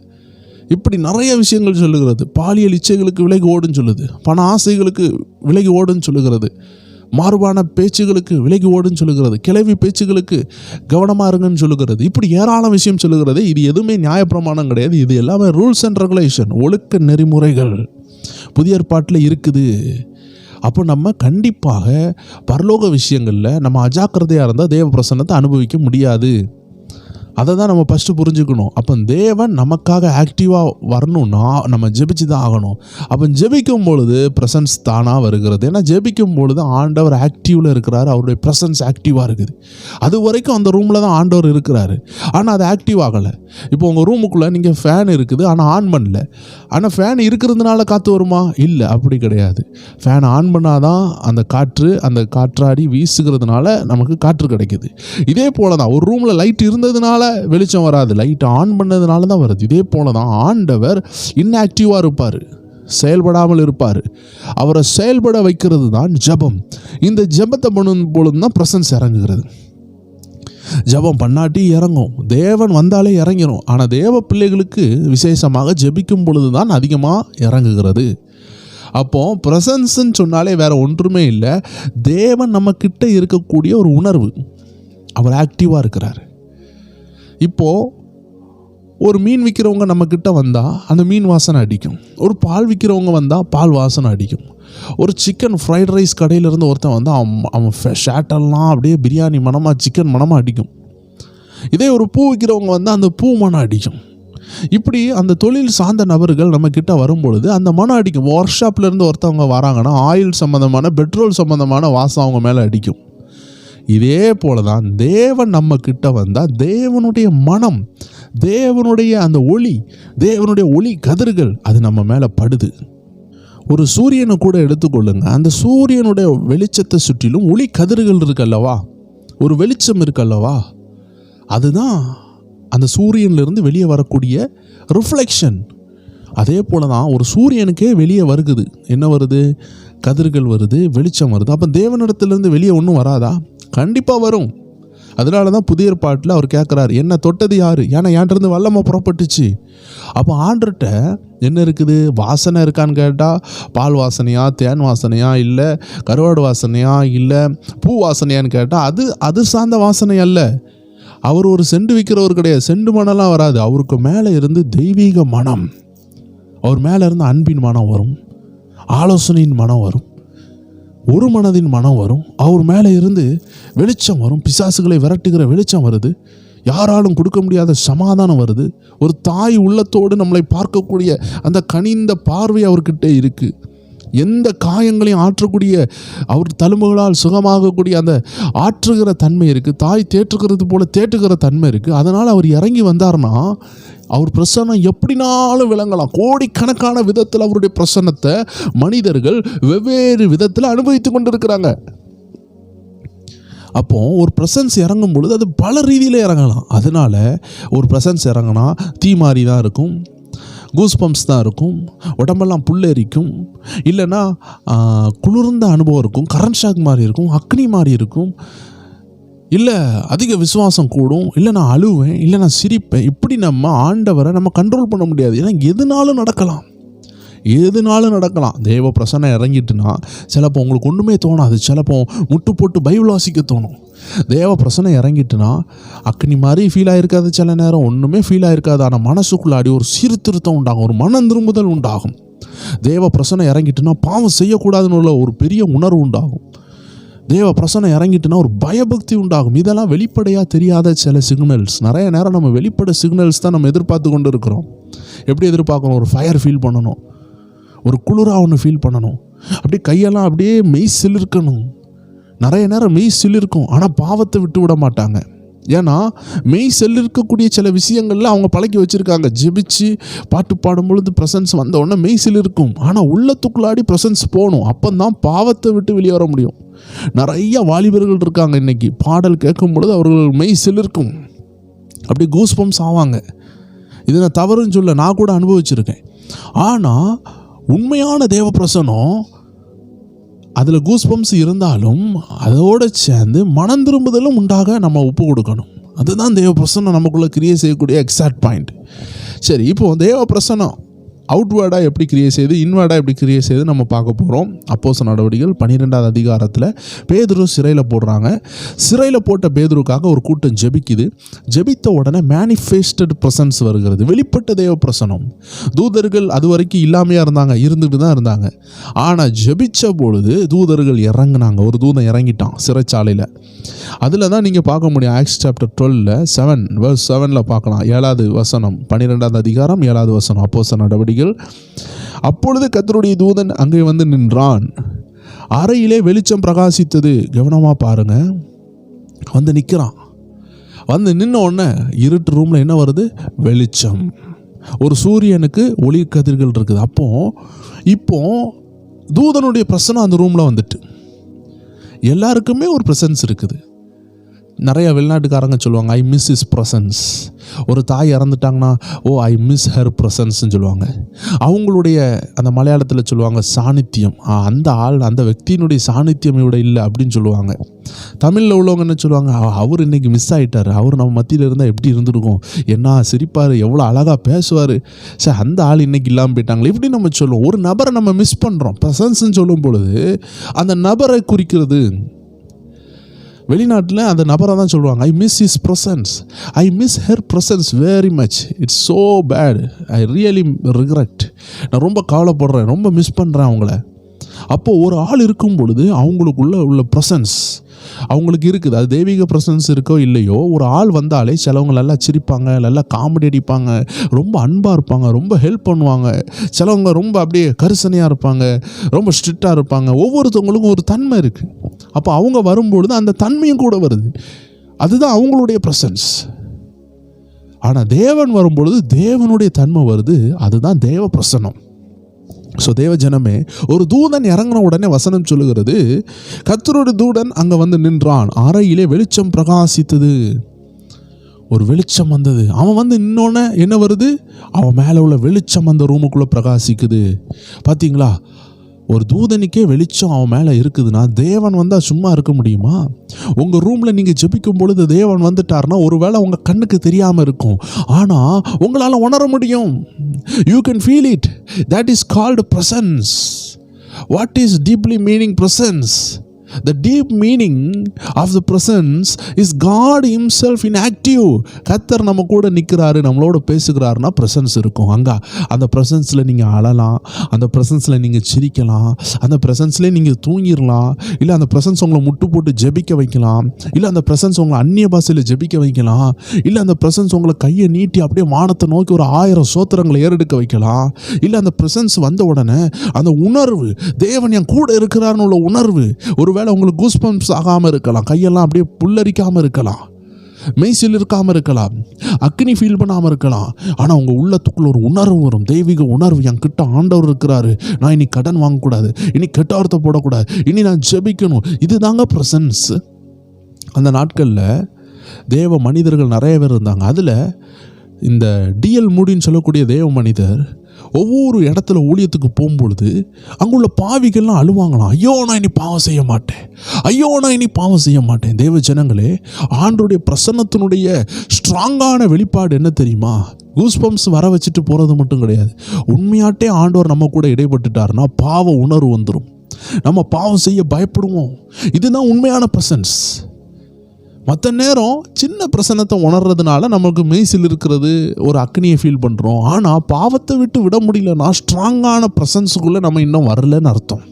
இப்படி நிறைய விஷயங்கள் சொல்லுகிறது. பாலியல் இச்சைகளுக்கு விலகி ஓடுன்னு சொல்லுது, பண ஆசைகளுக்கு விலகி ஓடுன்னு சொல்லுகிறது, மாறுபான பேச்சுகளுக்கு விலகி ஓடுன்னு சொல்லுகிறது, கிளவி பேச்சுகளுக்கு கவனமாக இருங்கன்னு சொல்லுகிறது. இப்படி ஏராளம் விஷயம் சொல்லுகிறது. இது எதுவுமே நியாயப்பிரமாணம் கிடையாது. இது எல்லாமே ரூல்ஸ் அண்ட் ரெகுலேஷன், ஒழுக்க நெறிமுறைகள் புதிய ஏற்பாட்டில் இருக்குது. அப்போ நம்ம கண்டிப்பாக பரலோக விஷயங்களில் நம்ம அஜாக்கிரதையாக இருந்தால் தேவ பிரசன்னத்தை அனுபவிக்க முடியாது. அதை தான் நம்ம ஃபஸ்ட்டு புரிஞ்சுக்கணும். அப்போ தேவன் நமக்காக ஆக்டிவாக வரணும்னா நம்ம ஜெபிச்சு தான் ஆகணும். அப்போ ஜெபிக்கும் பொழுது ப்ரெசன்ஸ் தானாக வருகிறது. ஏன்னா ஜெபிக்கும் பொழுது ஆண்டவர் ஆக்டிவில் இருக்கிறாரு, அவருடைய ப்ரெசன்ஸ் ஆக்டிவாக இருக்குது. அது வரைக்கும் அந்த ரூமில் தான் ஆண்டவர் இருக்கிறாரு, ஆனால் அது ஆக்டிவ் ஆகலை. இப்போ உங்கள் ரூமுக்குள்ளே நீங்கள் ஃபேன் இருக்குது ஆனால் ஆன் பண்ணல. ஆனால் ஃபேன் இருக்கிறதுனால காற்று வருமா? இல்லை, அப்படி கிடையாது. ஃபேன் ஆன் பண்ணாதான் அந்த காற்றாடி வீசுகிறதுனால நமக்கு காற்று கிடைக்குது. இதே போல தான் ஒரு ரூமில் லைட் இருந்ததுனால வெளிச்சம் வராது, லைட் ஆன் பண்ணதுனால தான் வருது. இதே போல தான் ஆண்டவர் இன்ஆக்டிவாக இருப்பார், செயல்படாமல் இருப்பார். அவரை செயல்பட வைக்கிறது தான் ஜெபம். இந்த ஜெபத்தை பண்ணும் பொழுது தான் பிரசன்ஸ் இறங்குகிறது. ஜெபம் பண்ணாட்டி இறங்கும், தேவன் வந்தாலே இறங்கிடும். ஆனால் தேவ பிள்ளைகளுக்கு விசேஷமாக ஜெபிக்கும் பொழுது தான் அதிகமாக இறங்குகிறது. அப்போது ப்ரெசன்ஸ்ன்னு சொன்னாலே வேறு ஒன்றுமே இல்லை, தேவன் நம்மக்கிட்ட இருக்கக்கூடிய ஒரு உணர்வு. அவர் ஆக்டிவாக இருக்கிறார். இப்போது ஒரு மீன் விற்கிறவங்க நம்மக்கிட்ட வந்தால் அந்த மீன் வாசனை அடிக்கும். ஒரு பால் விற்கிறவங்க வந்தால் பால் வாசனை அடிக்கும். ஒரு சிக்கன் ஃப்ரைட் ரைஸ் கடையிலேருந்து ஒருத்தன் வந்தால் அவன் ஷேட்டெல்லாம் அப்படியே பிரியாணி மனமாக, சிக்கன் மனமாக அடிக்கும். இதே ஒரு பூ விற்கிறவங்க வந்தால் அந்த பூ மனம் அடிக்கும். இப்படி அந்த தொழில் சார்ந்த நபர்கள் நம்மக்கிட்ட வரும்பொழுது அந்த மனம் அடிக்கும். ஒர்க் ஷாப்லேருந்து ஒருத்தவங்க வராங்கன்னா ஆயில் சம்மந்தமான, பெட்ரோல் சம்மந்தமான வாசம் அவங்க மேலே அடிக்கும். இதே போல தான் தேவன் நம்ம கிட்ட வந்தால் தேவனுடைய மனம், தேவனுடைய அந்த ஒளி, தேவனுடைய ஒளி கதிர்கள் அது நம்ம மேலே படுது. ஒரு சூரியனை கூட எடுத்துக்கொள்ளுங்க, அந்த சூரியனுடைய வெளிச்சத்தை சுற்றிலும் ஒளி கதிர்கள் இருக்கல்லவா, ஒரு வெளிச்சம் இருக்கல்லவா, அதுதான் அந்த சூரியனிலிருந்து வெளியே வரக்கூடிய ரிஃப்ளெக்ஷன். அதே போல தான் ஒரு சூரியனுக்கே வெளியே வருகுது, என்ன வருது? கதிர்கள் வருது, வெளிச்சம் வருது. அப்போ தேவனிடத்துலேருந்து வெளியே ஒன்றும் வராதா? கண்டிப்பாக வரும். அதனால தான் புதிய ஏற்பாட்டில் அவர் கேட்குறாரு, என்ன தொட்டது யார்? ஏன்னா என்கிட்டருந்து வல்லமை புறப்பட்டுச்சு. அப்போ ஆண்டர்கிட்ட என்ன இருக்குது? வாசனை இருக்கான்னு கேட்டால் பால் வாசனையா, தேன் வாசனையா, இல்லை கருவாடு வாசனையா, இல்லை பூ வாசனையான்னு கேட்டால் அது சார்ந்த வாசனை அல்ல. அவர் ஒரு செண்டு விற்கிறவர் கிடையாது, செண்டு மனம்லாம் வராது. அவருக்கு மேலே இருந்து தெய்வீக மனம், அவர் மேலே இருந்து அன்பின் மனம் வரும், ஆலோசனையின் மனம் வரும், ஒரு மனதின் மனம் வரும். அவர் மேலே இருந்து வெளிச்சம் வரும், பிசாசுகளை விரட்டுகிற வெளிச்சம் வருது, யாராலும் கொடுக்க முடியாத சமாதானம் வருது. ஒரு தாய் உள்ளத்தோடு நம்மளை பார்க்கக்கூடிய அந்த கனிந்த பார்வை அவர்கிட்ட இருக்குது. எந்த காயங்களையும் ஆற்றக்கூடிய, அவர் தழும்புகளால் சுகமாகக்கூடிய அந்த ஆற்றுகிற தன்மை இருக்குது. தாய் தேற்றுகிறது போல தேற்றுகிற தன்மை இருக்குது. அதனால் அவர் இறங்கி வந்தார்னா அவர் பிரசன்னம் எப்படினாலும் விளங்கலாம். கோடிக்கணக்கான விதத்தில் அவருடைய பிரசன்னத்தை மனிதர்கள் வெவ்வேறு விதத்தில் அனுபவித்து கொண்டு இருக்கிறாங்க. அப்போ ஒரு ப்ரெசன்ஸ் இறங்கும் பொழுது அது பல ரீதியில் இறங்கலாம். அதனால் ஒரு ப்ரெசன்ஸ் இறங்கினா தீ மாதிரி தான் இருக்கும், கூஸ் பம்ப்ஸ் தான் இருக்கும், உடம்பெல்லாம் புல்லரிக்கும், இல்லைன்னா குளிர்ந்த அனுபவம் இருக்கும், கரண்ட் ஷாக் மாதிரி இருக்கும், அக்னி மாதிரி இருக்கும், இல்லை அதிக விசுவாசம் கூடும், இல்லை நான் அழுவேன், இல்லை நான் சிரிப்பேன். இப்படி நம்ம ஆண்டவரை நம்ம கண்ட்ரோல் பண்ண முடியாது. ஏன்னா எதுனாலும் நடக்கலாம். தேவ பிரசன்னம் இறங்கிட்டுனா சிலப்போ உங்களுக்கு ஒன்றுமே தோணாது, சிலப்போ முட்டு போட்டு பைபிள் வாசிக்க தோணும். தேவ பிரசன்னம் இறங்கிட்டுனா அக்னி மாதிரி ஃபீல் ஆகிருக்காது, சில நேரம் ஒன்றுமே ஃபீல் ஆகிருக்காது. ஆனால் மனசுக்குள்ளாடி ஒரு சீர்திருத்தம் உண்டாகும், ஒரு மனம் திரும்புதல் உண்டாகும். தேவ பிரசன்னம் இறங்கிட்டுனா பாவம் செய்யக்கூடாதுன்னு உள்ள ஒரு பெரிய உணர்வு உண்டாகும். தேவ பிரசன்னம் இறங்கிட்டுனா ஒரு பயபக்தி உண்டாகும். இதெல்லாம் வெளிப்படையாக தெரியாத சில சிக்னல்ஸ். நிறைய நேரம் நம்ம வெளிப்படை சிக்னல்ஸ் தான் நம்ம எதிர்பார்த்து கொண்டு இருக்கிறோம். எப்படி எதிர்பார்க்கணும்? ஒரு ஃபயர் ஃபீல் பண்ணணும், ஒரு குளிராக ஒன்று ஃபீல் பண்ணணும், அப்படியே கையெல்லாம் அப்படியே மெய் சிலிர்க்கணும். நிறைய நேரம் மெய் சிலிர்க்கும், ஆனால் பாவத்தை விட்டு விட மாட்டாங்க. ஏன்னா மெய் செல்லிருக்கக்கூடிய சில விஷயங்கள்ல அவங்க பழக்கி வச்சுருக்காங்க. ஜெபிச்சு பாட்டு பாடும் பொழுது ப்ரெசன்ஸ் வந்த உடனே மெய் சிலிர்க்கும், ஆனால் உள்ளத்துக்குள்ளாடி ப்ரெசன்ஸ் போகணும். அப்போ தான் பாவத்தை விட்டு வெளியே வர முடியும். நிறைய வாலிபர்கள் இருக்காங்க இன்னைக்கு, பாடல் கேட்கும் பொழுது அவர்கள் மெய் சிலிர்க்கும், அப்படி கூஸ் பம்ப்ஸ் ஆவாங்க. இது நான் தவறுன்னு சொல்ல, நான் கூட அனுபவிச்சிருக்கேன். ஆனால் உண்மையான தேவ பிரசன்னம் அதில் கூஸ் பம்ப்ஸ் இருந்தாலும் அதோடு சேர்ந்து மனம் திரும்புதலும் உண்டாக நம்ம ஒப்பு கொடுக்கணும். அதுதான் தேவ பிரசன்னம் நமக்குள்ளே கிரியை செய்யக்கூடிய எக்ஸாக்ட் பாயிண்ட். சரி, இப்போது தேவ பிரசன்னம் அவுட்வேர்டாக எப்படி கிரியை செய்யுது, இன்வேர்டாக எப்படி கிரியை செய்யுது நம்ம பார்க்க போகிறோம். அப்போஸ்தலர் நடவடிக்கைகள் 12வது அதிகாரத்தில் பேதுரு சிறையில் போடுறாங்க. சிறையில் போட்ட பேதுருக்காக ஒரு கூட்டம் ஜெபிக்குது. ஜெபித்த உடனே மேனிஃபெஸ்டட் ப்ரெசன்ஸ் வருகிறது, வெளிப்பட்ட தேவ பிரசனம். தூதர்கள் அது வரைக்கும் இல்லாமையாக இருந்தாங்க, இருந்துட்டு தான் இருந்தாங்க. ஆனால் ஜெபிச்ச பொழுது தூதர்கள் இறங்குனாங்க. ஒரு தூதன் இறங்கிட்டான் சிறைச்சாலையில். அதில் தான் நீங்கள் பார்க்க முடியும். ஆக்ட்ஸ் சாப்டர் 12:7 பார்க்கலாம். 7வது வசனம், 12வது அதிகாரம் 7வது வசனம், அப்போஸ்தலர் நடவடிக்கைகள். அப்பொழுது கர்த்தருடைய தூதன் அங்கே வந்து நின்றான், அறையிலே வெளிச்சம் பிரகாசித்தது. கவனமாக பாருங்க, வந்து நிற்கிறான். வந்து நின்ன உடனே இருட்டு ரூமில் என்ன வருது? வெளிச்சம். ஒரு சூரியனுக்கு ஒளி கதிர்கள் இருக்குது. இப்போ தூதனுடைய பிரசனம் அந்த ரூமில் வந்துட்டு எல்லாருக்குமே ஒரு ப்ரெசன்ஸ் இருக்குது. நிறைய வெளிநாட்டுக்காரங்க சொல்லுவாங்க, ஐ மிஸ் இஸ் ப்ரெசன்ஸ். ஒரு தாய் இறந்துட்டாங்கன்னா, ஓ ஐ மிஸ் ஹர் ப்ரெசன்ஸ்ன்னு சொல்லுவாங்க. அவங்களுடைய அந்த மலையாளத்தில் சொல்லுவாங்க சாநித்தியம், அந்த ஆள் அந்த వ్యక్తిயினுடைய சாநித்தியம் இவட இல்லை அப்படின்னு சொல்லுவாங்க. தமிழில் உள்ளவங்க என்ன சொல்லுவாங்க, அவர் இன்றைக்கி மிஸ் ஆகிட்டார், அவர் நம்ம மத்தியில் இருந்தால் எப்படி இருந்திருக்கும், என்ன சிரிப்பார், எவ்வளோ அழகாக பேசுவார், சார் அந்த ஆள் இன்றைக்கி இல்லாமல் போயிட்டாங்களே, இப்படி நம்ம சொல்லுவோம். ஒரு நபரை நம்ம மிஸ் பண்ணுறோம். ப்ரெசன்ஸ்ன்னு சொல்லும் பொழுது அந்த நபரை குறிக்கிறது. வெளிநாட்டில் அந்த நபரை தான் சொல்லுவாங்க, I miss his presence, I miss her presence very much, it's so bad, I really regret, நான் ரொம்ப கவலைப்படுறேன், ரொம்ப மிஸ் பண்ணுறேன் அவங்கள. அப்போது ஒரு ஆள் இருக்கும் பொழுது அவங்களுக்குள்ள உள்ள ப்ரெசன்ஸ் அவங்களுக்கு இருக்குது. அது தெய்வீக ப்ரெசன்ஸ் இருக்கோ இல்லையோ, ஒரு ஆள் வந்தாலே சிலவங்க நல்லா சிரிப்பாங்க, நல்லா காமெடி அடிப்பாங்க, ரொம்ப அன்பாக இருப்பாங்க, ரொம்ப ஹெல்ப் பண்ணுவாங்க. சிலவங்க ரொம்ப அப்படியே கரிசனையாக இருப்பாங்க, ரொம்ப ஸ்ட்ரிக்டாக இருப்பாங்க. ஒவ்வொருத்தவங்களுக்கும் ஒரு தன்மை இருக்குது. அப்போ அவங்க வரும்பொழுது அந்த தன்மையும் கூட வருது. அதுதான் அவங்களுடைய ப்ரெசன்ஸ். ஆனால் தேவன் வரும்பொழுது தேவனுடைய தன்மை வருது, அதுதான் தேவ பிரசன்னம். ஸோ தேவ ஜனமே, ஒரு தூதன் இறங்கின உடனே வசனம் சொல்லுகிறது, கர்த்தருடைய தூதன் அங்கே வந்து நின்றான், அறையிலே வெளிச்சம் பிரகாசித்தது. ஒரு வெளிச்சம் வந்தது. அவன் வந்து இன்னொன்று என்ன வருது, அவன் மேலே உள்ள வெளிச்சம் அந்த ரூமுக்குள்ளே பிரகாசிக்குது. பார்த்தீங்களா, ஒரு தூதனுக்கே வெளிச்சம் அவன் மேலே இருக்குதுன்னா தேவன் வந்தால் சும்மா இருக்க முடியுமா? உங்கள் ரூமில் நீங்கள் ஜெபிக்கும் பொழுது தேவன் வந்துட்டார்னா ஒருவேளை உங்கள் கண்ணுக்கு தெரியாமல் இருக்கும், ஆனால் உங்களால் உணர முடியும். You can feel it. That is called presence. What is deeply meaning presence? The deep meaning of the presence is God himself in active. கர்த்தர் நம்ம கூட நிற்கிறாரு, நம்மளோட பேசுகிறாருன்னா ப்ரெசன்ஸ் இருக்கும். அங்கே அந்த ப்ரெசன்ஸில் நீங்கள் அழலாம், அந்த ப்ரெசன்ஸில் நீங்கள் சிரிக்கலாம், அந்த ப்ரெசன்ஸ்லேயே நீங்கள் தூங்கிடலாம், இல்லை அந்த ப்ரெசன்ஸ் உங்களை முட்டு போட்டு ஜெபிக்க வைக்கலாம், இல்லை அந்த ப்ரெசன்ஸ் உங்களை அந்நிய பாஷையில் ஜெபிக்க வைக்கலாம், இல்லை அந்த ப்ரெசன்ஸ் உங்களை கையை நீட்டி அப்படியே வானத்தை நோக்கி ஒரு 1000 சோத்திரங்களை ஏறெடுக்க வைக்கலாம், இல்லை அந்த ப்ரெசன்ஸ் வந்த உடனே அந்த உணர்வு, தேவன் என் கூட இருக்கிறாருன்னு உள்ள உணர்வு, ஒருவேளை உங்களுக்கு கூஸ்பம்ப்ஸ் ஆகாமல் இருக்கலாம், கையெல்லாம் அப்படியே புல்லரிக்காமல் இருக்கலாம், மெய்சில் இருக்காமல் இருக்கலாம், அக்னி ஃபீல் பண்ணாமல் இருக்கலாம். ஆனால் உங்கள் உள்ளத்துக்குள்ள ஒரு உணர்வு வரும், தெய்வீக உணர்வு. என் கிட்ட ஆண்டவர் இருக்கிறாரு, நான் இனி கடன் வாங்கக்கூடாது, இனி கெட்ட வார்த்தை போடக்கூடாது, இனி நான் ஜெபிக்கணும். இதுதாங்க ப்ரெசன்ஸ். அந்த நாட்களில் தேவ மனிதர்கள் நிறைய பேர் இருந்தாங்க. அதில் இந்த டிஎல் மூடின்னு சொல்லக்கூடிய தேவ மனிதர் ஒவ்வொரு இடத்துல ஊழியத்துக்கு போகும்பொழுது அங்குள்ள பாவிகள்லாம் அழுவாங்களாம், ஐயோ நான் இனி பாவம் செய்ய மாட்டேன், ஐயோ நான் இனி பாவம் செய்ய மாட்டேன். தேவ ஜனங்களே, ஆண்டவருடைய பிரசன்னத்தினுடைய ஸ்ட்ராங்கான வெளிப்பாடு என்ன தெரியுமா? கூஸ்பம்ஸ் வர வச்சுட்டு போகிறது மட்டும் கிடையாது. உண்மையாட்டே ஆண்டவர் நம்ம கூட இடைப்பட்டுட்டாருன்னா பாவ உணர்வு வந்துடும், நம்ம பாவம் செய்ய பயப்படுவோம். இதுதான் உண்மையான பிரசன்ஸ். மற்ற நேரம் சின்ன பிரசன்னத்தை உணர்றதுனால நமக்கு மெய்சில் இருக்கிறது, ஒரு அக்னியை ஃபீல் பண்ணுறோம். ஆனால் பாவத்தை விட்டு விட முடியலன்னா ஸ்ட்ராங்கான ப்ரெசன்ஸுக்குள்ளே நம்ம இன்னும் வரலன்னு அர்த்தம்.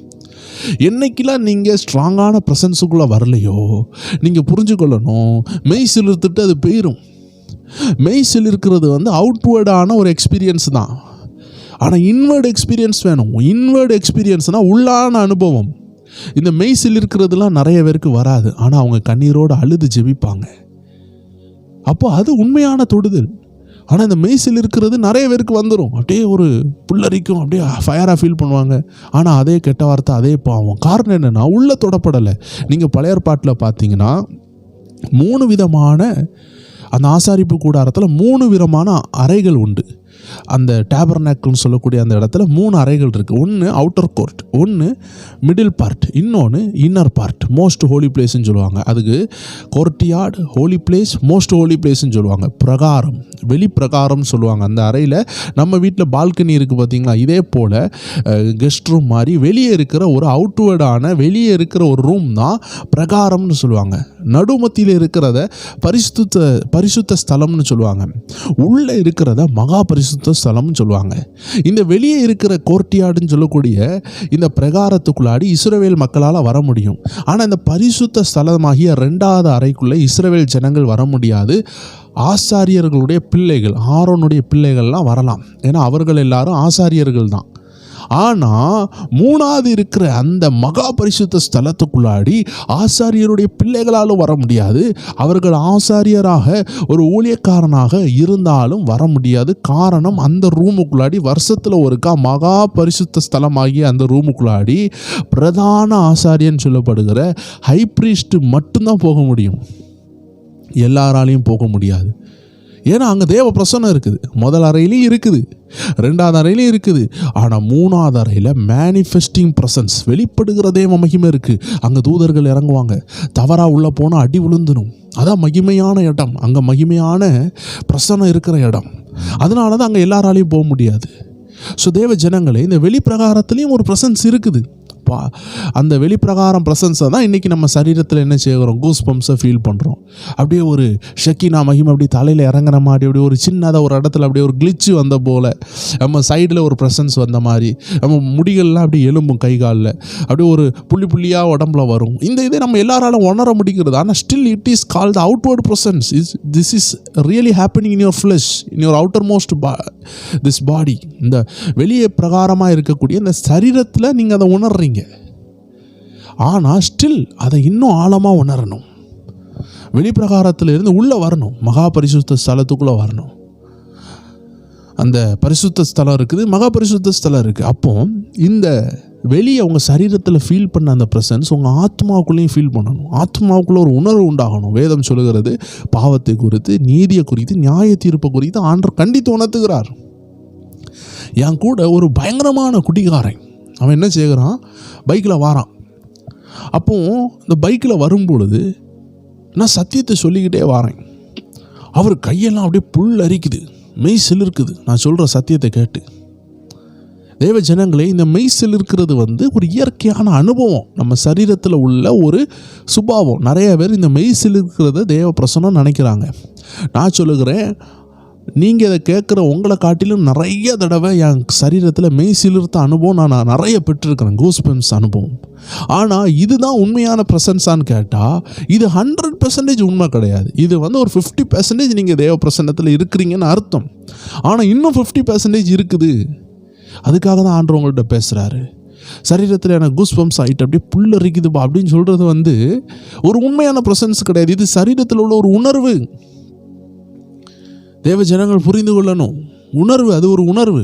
என்னைக்கெல்லாம் நீங்கள் ஸ்ட்ராங்கான ப்ரெசன்ஸுக்குள்ளே வரலையோ நீங்கள் புரிஞ்சுக்கொள்ளணும், மெய்சில் இருந்துட்டு அது போயிடும். மெய்சில் இருக்கிறது வந்து அவுட்வேர்டான ஒரு எக்ஸ்பீரியன்ஸ் தான். ஆனால் இன்வேர்டு எக்ஸ்பீரியன்ஸ் வேணும். இன்வேர்டு எக்ஸ்பீரியன்ஸ்னால் உள்ளான அனுபவம். இந்த மெய்சில் இருக்கிறதுலாம் நிறைய பேருக்கு வராது, ஆனால் அவங்க கண்ணீரோடு அழுது ஜெபிப்பாங்க. அப்போ அது உண்மையான தொடுதல். ஆனால் இந்த மெய்சில் இருக்கிறது நிறைய பேருக்கு வந்துடும், அப்படியே ஒரு புல்லரிக்கும், அப்படியே ஃபயராக ஃபீல் பண்ணுவாங்க. ஆனால் அதே கெட்ட வார்த்தை, அதே பாவம். காரணம் என்னென்னா உள்ள தொடப்படலை. நீங்கள் பழைய ஏற்பாட்டில் பார்த்தீங்கன்னா 3 விதமான அந்த ஆசாரிப்பு கூடாரத்தில் 3 விதமான அறைகள் உண்டு. அந்த டேபர்நாக்கிள்னு சொல்லக்கூடிய அந்த இடத்துல 3 அறைகள் இருக்குது. ஒன்று அவுட்டர் கோர்ட், ஒன்று மிடில் பார்ட், இன்னொன்று இன்னர் பார்ட், மோஸ்ட் ஹோலி பிளேஸ்ன்னு சொல்லுவாங்க. அதுக்கு courtyard, holy place, most holy பிளேஸ்ன்னு சொல்லுவாங்க. பிரகாரம், வெளி பிரகாரம்னு சொல்லுவாங்க. அந்த அறையில் நம்ம வீட்டில் பால்கனி இருக்குது பார்த்தீங்களா, இதே போல் கெஸ்ட் ரூம் மாதிரி வெளியே இருக்கிற ஒரு அவுட்வேர்டான வெளியே இருக்கிற ஒரு ரூம் தான் பிரகாரம்னு சொல்லுவாங்க. நடுமத்தியில் இருக்கிறத பரிசுத்த ஸ்தலம்னு சொல்லுவாங்க. உள்ளே இருக்கிறத மகா பரிசுத்த ஸ்தலம்னு சொல்லுவாங்க. இந்த வெளியே இருக்கிற கோர்ட்யார்டுன்னு சொல்லக்கூடிய இந்த பிரகாரத்துக்குள்ளாடி இஸ்ரவேல் மக்களால் வர முடியும். ஆனால் இந்த பரிசுத்த ஸ்தலமாகிய 2வது அறைக்குள்ளே இஸ்ரவேல் ஜனங்கள் வர முடியாது. ஆசாரியர்களுடைய பிள்ளைகள், ஆரோனுடைய பிள்ளைகள்லாம் வரலாம், ஏன்னா அவர்கள் எல்லாரும் ஆசாரியர்கள் தான். ஆனால் 3வது இருக்கிற அந்த மகா பரிசுத்த ஸ்தலத்துக்குள்ளாடி ஆசாரியருடைய பிள்ளைகளாலும் வர முடியாது. அவர்கள் ஆசாரியராக ஒரு ஊழியக்காரனாக இருந்தாலும் வர முடியாது. காரணம், அந்த ரூமுக்குள்ளாடி வருஷத்தில் ஒருக்கா மகா பரிசுத்த ஸ்தலமாகிய அந்த ரூமுக்குள்ளாடி பிரதான ஆசாரியன் சொல்லப்படுகிற ஹை பிரீஸ்ட் மட்டும்தான் போக முடியும். எல்லாராலையும் போக முடியாது. ஏன்னா அங்கே தேவ பிரசன்னம் இருக்குது. முதல் அறையிலையும் இருக்குது, 2வது அறையிலையும் இருக்குது. ஆனால் 3வது அறையில் மேனிஃபெஸ்டிங் ப்ரெசன்ஸ், வெளிப்படுகிற தேவ மகிமை இருக்குது. அங்கே தூதர்கள் இறங்குவாங்க. தவறாக உள்ளே போனால் அடி விழுந்துடும். அதான் மகிமையான இடம், அங்கே மகிமையான பிரசன்னம் இருக்கிற இடம். அதனால தான் அங்கே எல்லாராலையும் போக முடியாது. ஸோ தேவ ஜனங்களே, இந்த வெளிப்பிரகாரத்துலேயும் ஒரு ப்ரெசன்ஸ் இருக்குது. அந்த வெளிப்பிரகாரம் ப்ரெசன்ஸை தான் இன்றைக்கி நம்ம சரீரத்தில் என்ன செய்கிறோம், கூஸ் பம்ப்ஸை ஃபீல் பண்ணுறோம். அப்படியே ஒரு ஷெக்கினா மகிமை அப்படியே தலையில் இறங்குற மாதிரி, அப்படியே ஒரு சின்னதாக ஒரு இடத்துல அப்படியே ஒரு கிளிச்சு வந்த போல், நம்ம சைடில் ஒரு ப்ரெசன்ஸ் வந்த மாதிரி, நம்ம முடிகள்லாம் அப்படியே எலும்பும் கை காலில் அப்படியே ஒரு புள்ளியாக உடம்புல வரும். இந்த இதை நம்ம எல்லாராலும் உணர முடிகிறது. ஆனால் still it is called outward presence. This is really happening in your flush, in your outer most this body. இந்த வெளியே பிரகாரமாக இருக்கக்கூடிய இந்த சரீரத்தில் நீங்கள் அதை உணர்றீங்க. ஆனால் ஸ்டில் அதை இன்னும் ஆழமாக உணரணும். வெளிப்பிரகாரத்தில் இருந்து உள்ளே வரணும், மகா பரிசுத்த ஸ்தலத்துக்குள்ளே வரணும். அந்த பரிசுத்த ஸ்தலம் இருக்குது, மகா பரிசுத்த ஸ்தலம் இருக்குது. அப்போ இந்த வெளியே உங்கள் சரீரத்தில் ஃபீல் பண்ண அந்த ப்ரெசன்ஸ் உங்கள் ஆத்மாவுக்குள்ளேயும் ஃபீல் பண்ணணும். ஆத்மாவுக்குள்ளே ஒரு உணர்வு உண்டாகணும். வேதம் சொல்லுகிறது, பாவத்தை குறித்து, நீதியை குறித்து, நியாய தீர்ப்பை குறித்து ஆண்டவர் கண்டித்து உணர்த்துகிறார். என் கூட ஒரு பயங்கரமான குடிகாரன், அவன் என்ன செய்கிறான், பைக்கில் வாரான். அப்போ இந்த பைக்கில் வரும்பொழுது நான் சத்தியத்தை சொல்லிக்கிட்டே வரேன். அவர் கையெல்லாம் அப்படியே புல் அரிக்குது, மெய் சிலிர்க்குது நான் சொல்கிற சத்தியத்தை கேட்டு. தேவ ஜனங்களே, இந்த மெய் சிலிர்க்கிறது ஒரு இயற்கையான அனுபவம், நம்ம சரீரத்தில் உள்ள ஒரு சுபாவம். நிறைய பேர் இந்த மெய் சிலிர்க்கிறத தேவ பிரசன்னம் நினைக்கிறாங்க. நான் சொல்லுகிறேன், நீங்கள் இதை கேட்குற உங்களை காட்டிலும் நிறைய தடவை என் சரீரத்தில் மெய் சிலிர்த்த அனுபவம் நான் நிறைய பெற்றிருக்கிறேன், கூஸ்பம்ஸ் அனுபவம். ஆனால் இதுதான் உண்மையான ப்ரெசன்ஸான்னு கேட்டால் இது 100% உண்மை கிடையாது. இது ஒரு 50% நீங்கள் தேவ பிரசன்னத்தில் இருக்கிறீங்கன்னு அர்த்தம். ஆனால் இன்னும் 50% இருக்குது. அதுக்காக தான் ஆண்டவர் உங்கள்கிட்ட பேசுகிறாரு. சரீரத்தில் எனக்கு கூஸ்பம்ஸ் ஆகிட்டு அப்படியே புல்லரிக்குதுப்பா அப்படின்னு சொல்கிறது ஒரு உண்மையான ப்ரெசன்ஸ் கிடையாது. இது சரீரத்தில் உள்ள ஒரு உணர்வு. தேவ ஜனங்கள் புரிந்து கொள்ளணும். உணர்வு, அது ஒரு உணர்வு.